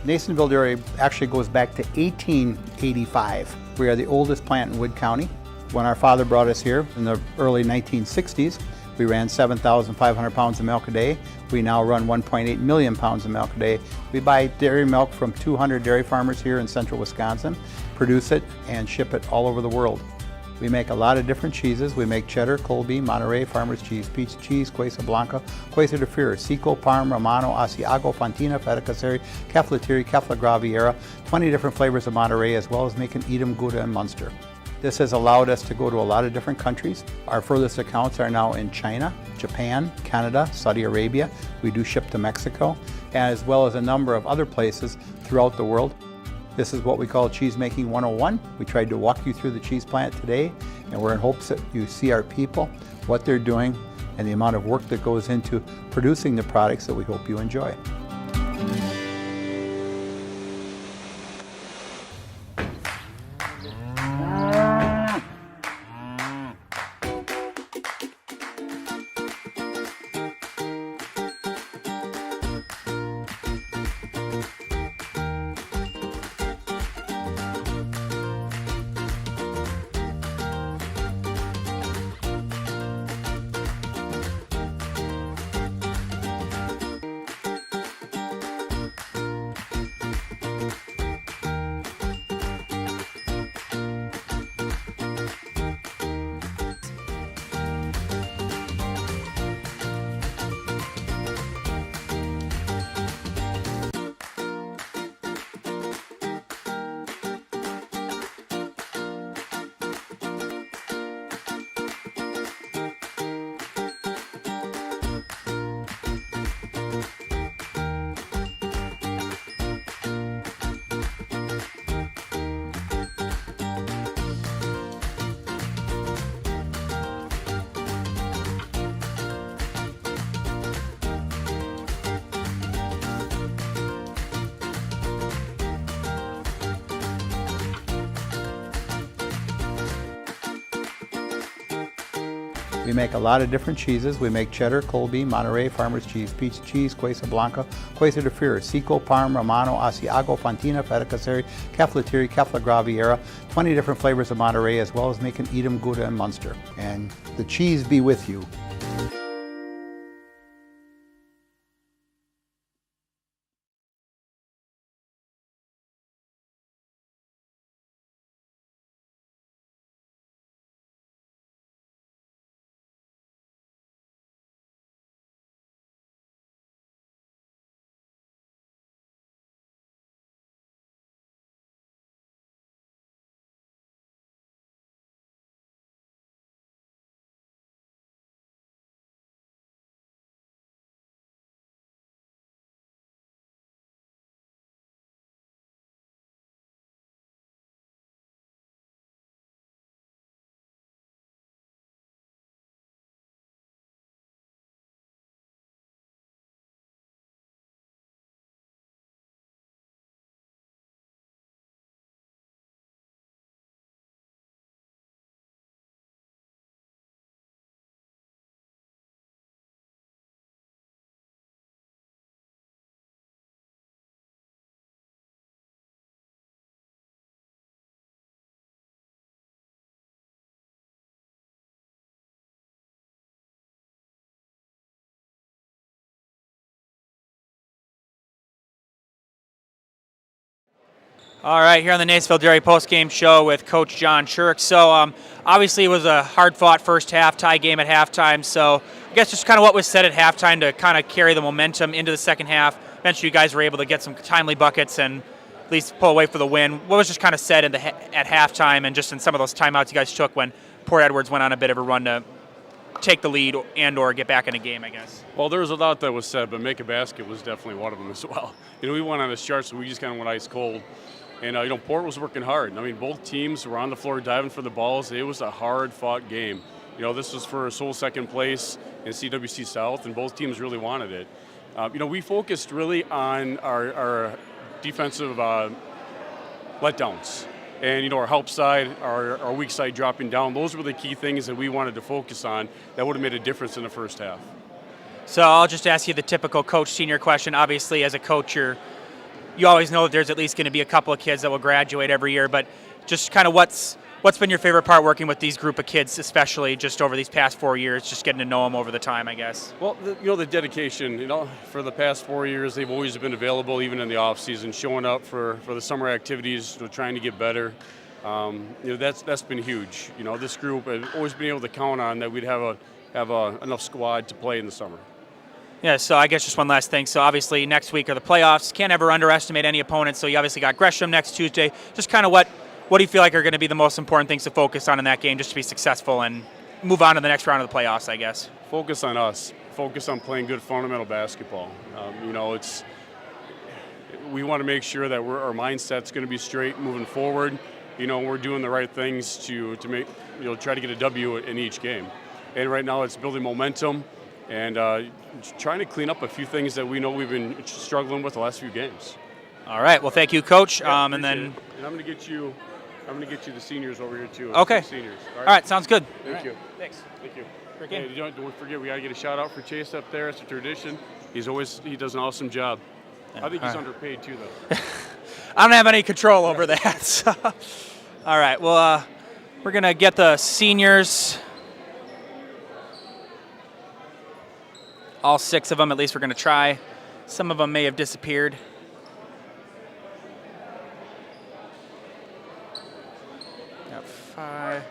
Nasonville Dairy actually goes back to 1885. We are the oldest plant in Wood County. When our father brought us here in the early 1960s, we ran 7,500 pounds of milk a day. We now run 1.8 million pounds of milk a day. We buy dairy milk from 200 dairy farmers here in central Wisconsin, produce it, and ship it all over the world. We make a lot of different cheeses. We make cheddar, Colby, Monterey, Farmer's Cheese, Pizza Cheese, Quesa Blanca, Quesa de Freer, Seco, Parm, Romano, Asiago, Fontina, Feta Caseri, Keflatiri, Kefla Graviera, 20 different flavors of Monterey, as well as making Edam, Gouda, and Munster. This has allowed us to go to a lot of different countries. Our furthest accounts are now in China, Japan, Canada, Saudi Arabia. We do ship to Mexico, as well as a number of other places throughout the world. This is what we call Cheese Making 101. We tried to walk you through the cheese plant today, and we're in hopes that you see our people, what they're doing, and the amount of work that goes into producing the products that we hope you enjoy. We make a lot of different cheeses. We make cheddar, Colby, Monterey, Farmer's Cheese, Peach Cheese, Quesa Blanca, Quesa de Freer, Seco, Parm, Romano, Asiago, Fontina, Feta Caseri, Caflateri, Cafla Graviera, 20 different flavors of Monterey, as well as making Edam, Gouda, and Munster. And the cheese be with you. All right, here on the Naysville Dairy postgame show with Coach John Shirk. So obviously it was a hard-fought first half, tie game at halftime. So I guess just kind of what was said at halftime to kind of carry the momentum into the second half. Eventually you guys were able to get some timely buckets and at least pull away for the win. What was just kind of said at halftime and just in some of those timeouts you guys took when Port Edwards went on a bit of a run to take the lead and or get back in a game, I guess? Well, there was a lot that was said, but make a basket was definitely one of them as well. We went on a start, so we just kind of went ice cold. And, Port was working hard. Both teams were on the floor diving for the balls. It was a hard-fought game. This was for sole second place in CWC South, and both teams really wanted it. We focused really on our defensive letdowns. And, our help side, our weak side dropping down. Those were the key things that we wanted to focus on that would have made a difference in the first half. So I'll just ask you the typical coach senior question. Obviously, as a coach, you always know that there's at least going to be a couple of kids that will graduate every year, but just kind of what's been your favorite part working with these group of kids, especially just over these past 4 years, just getting to know them over the time, I guess? Well, the dedication, for the past 4 years, they've always been available, even in the off season, showing up for the summer activities, trying to get better. That's been huge. This group has always been able to count on that we'd have enough squad to play in the summer. Yeah, so I guess just one last thing. So obviously next week are the playoffs. Can't ever underestimate any opponents. So you obviously got Gresham next Tuesday. Just kind of what what do you feel like are going to be the most important things to focus on in that game just to be successful and move on to the next round of the playoffs, I guess? Focus on us. Focus on playing good fundamental basketball. We want to make sure that our mindset's going to be straight moving forward. We're doing the right things to make, try to get a W in each game. And right now it's building momentum and trying to clean up a few things that we know we've been struggling with the last few games. All right. Well, thank you, Coach. Yeah, and then I'm going to get you the seniors over here too. Okay. Seniors. All right. Sounds good. Thank you. Thanks. Thank you. Great Hey, game. don't forget, we got to get a shout out for Chase up there. It's a tradition. He does an awesome job. I think he's underpaid too, though. I don't have any control over that. So. All right. Well, we're going to get the seniors. All 6 of them, at least we're going to try. Some of them may have disappeared. Got 5.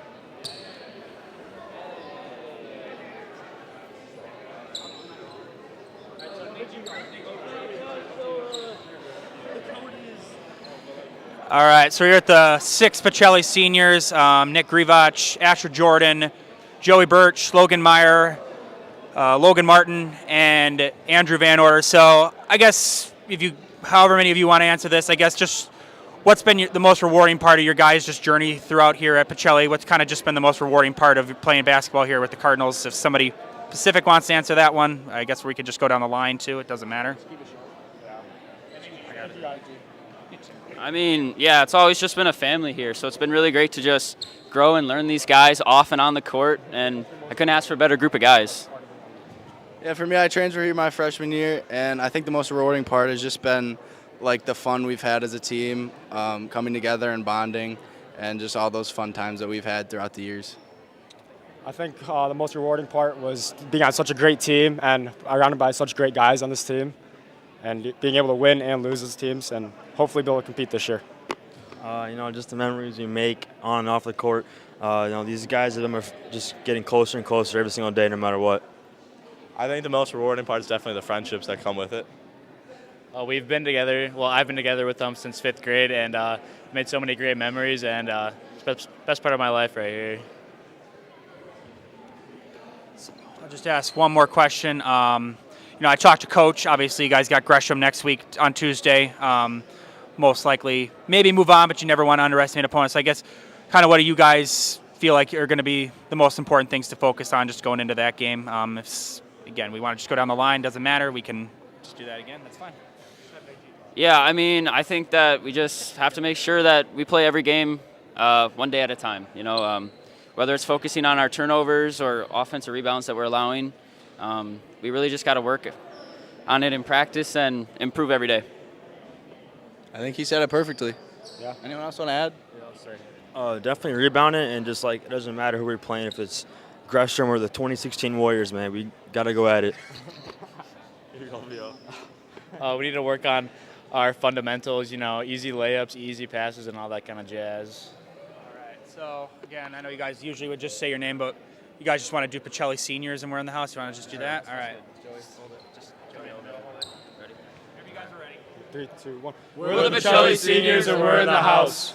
All right, so we're at the 6 Pacelli seniors, Nick Grivach, Asher Jordan, Joey Birch, Logan Meyer, Logan Martin, and Andrew Van Order. So I guess however many of you want to answer this, I guess just what's been the most rewarding part of your guys' just journey throughout here at Pacelli? What's kind of just been the most rewarding part of playing basketball here with the Cardinals? If somebody specific wants to answer that one, I guess we could just go down the line too. It doesn't matter. I mean, yeah, it's always just been a family here, so it's been really great to just grow and learn these guys off and on the court, and I couldn't ask for a better group of guys. Yeah, for me, I transferred here my freshman year, and I think the most rewarding part has just been like the fun we've had as a team, coming together and bonding, and just all those fun times that we've had throughout the years. I think the most rewarding part was being on such a great team and surrounded by such great guys on this team, and being able to win and lose as teams, and hopefully be able to compete this year. Just the memories we make on and off the court. These guys are just getting closer and closer every single day, no matter what. I think the most rewarding part is definitely the friendships that come with it. We've been together. Well, I've been together with them since 5th grade, and made so many great memories. And it's the best part of my life right here. I'll just ask one more question. I talked to Coach. Obviously, you guys got Gresham next week on Tuesday. Most likely, maybe move on, but you never want to underestimate opponents. So I guess, kind of what do you guys feel like are going to be the most important things to focus on just going into that game? Again, we want to just go down the line. Doesn't matter. We can just do that again. That's fine. Yeah, I mean, I think that we just have to make sure that we play every game one day at a time. Whether it's focusing on our turnovers or offensive rebounds that we're allowing, we really just got to work on it in practice and improve every day. I think he said it perfectly. Yeah. Anyone else want to add? Definitely rebound it, and just it doesn't matter who we're playing. If it's Gresham or the 2016 Warriors, man, we got to go at it. We need to work on our fundamentals, easy layups, easy passes, and all that kind of jazz. All right. So, again, I know you guys usually would just say your name, but you guys just want to do Pacelli seniors and we're in the house. You want to just do that? All right. Ready? Whenever you guys are ready. 3, 2, 1. We're the Pacelli seniors and we're in the house.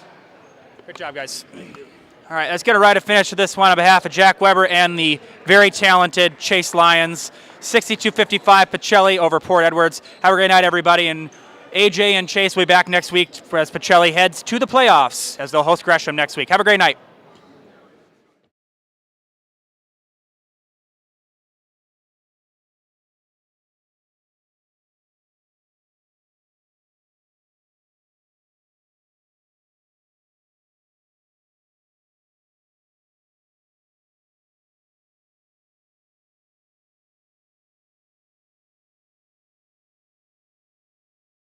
Good job, guys. All right, let's get a right of finish to this one on behalf of Jack Weber and the very talented Chase Lions. 62-55 Pacelli over Port Edwards. Have a great night, everybody. And AJ and Chase will be back next week as Pacelli heads to the playoffs as they'll host Gresham next week. Have a great night.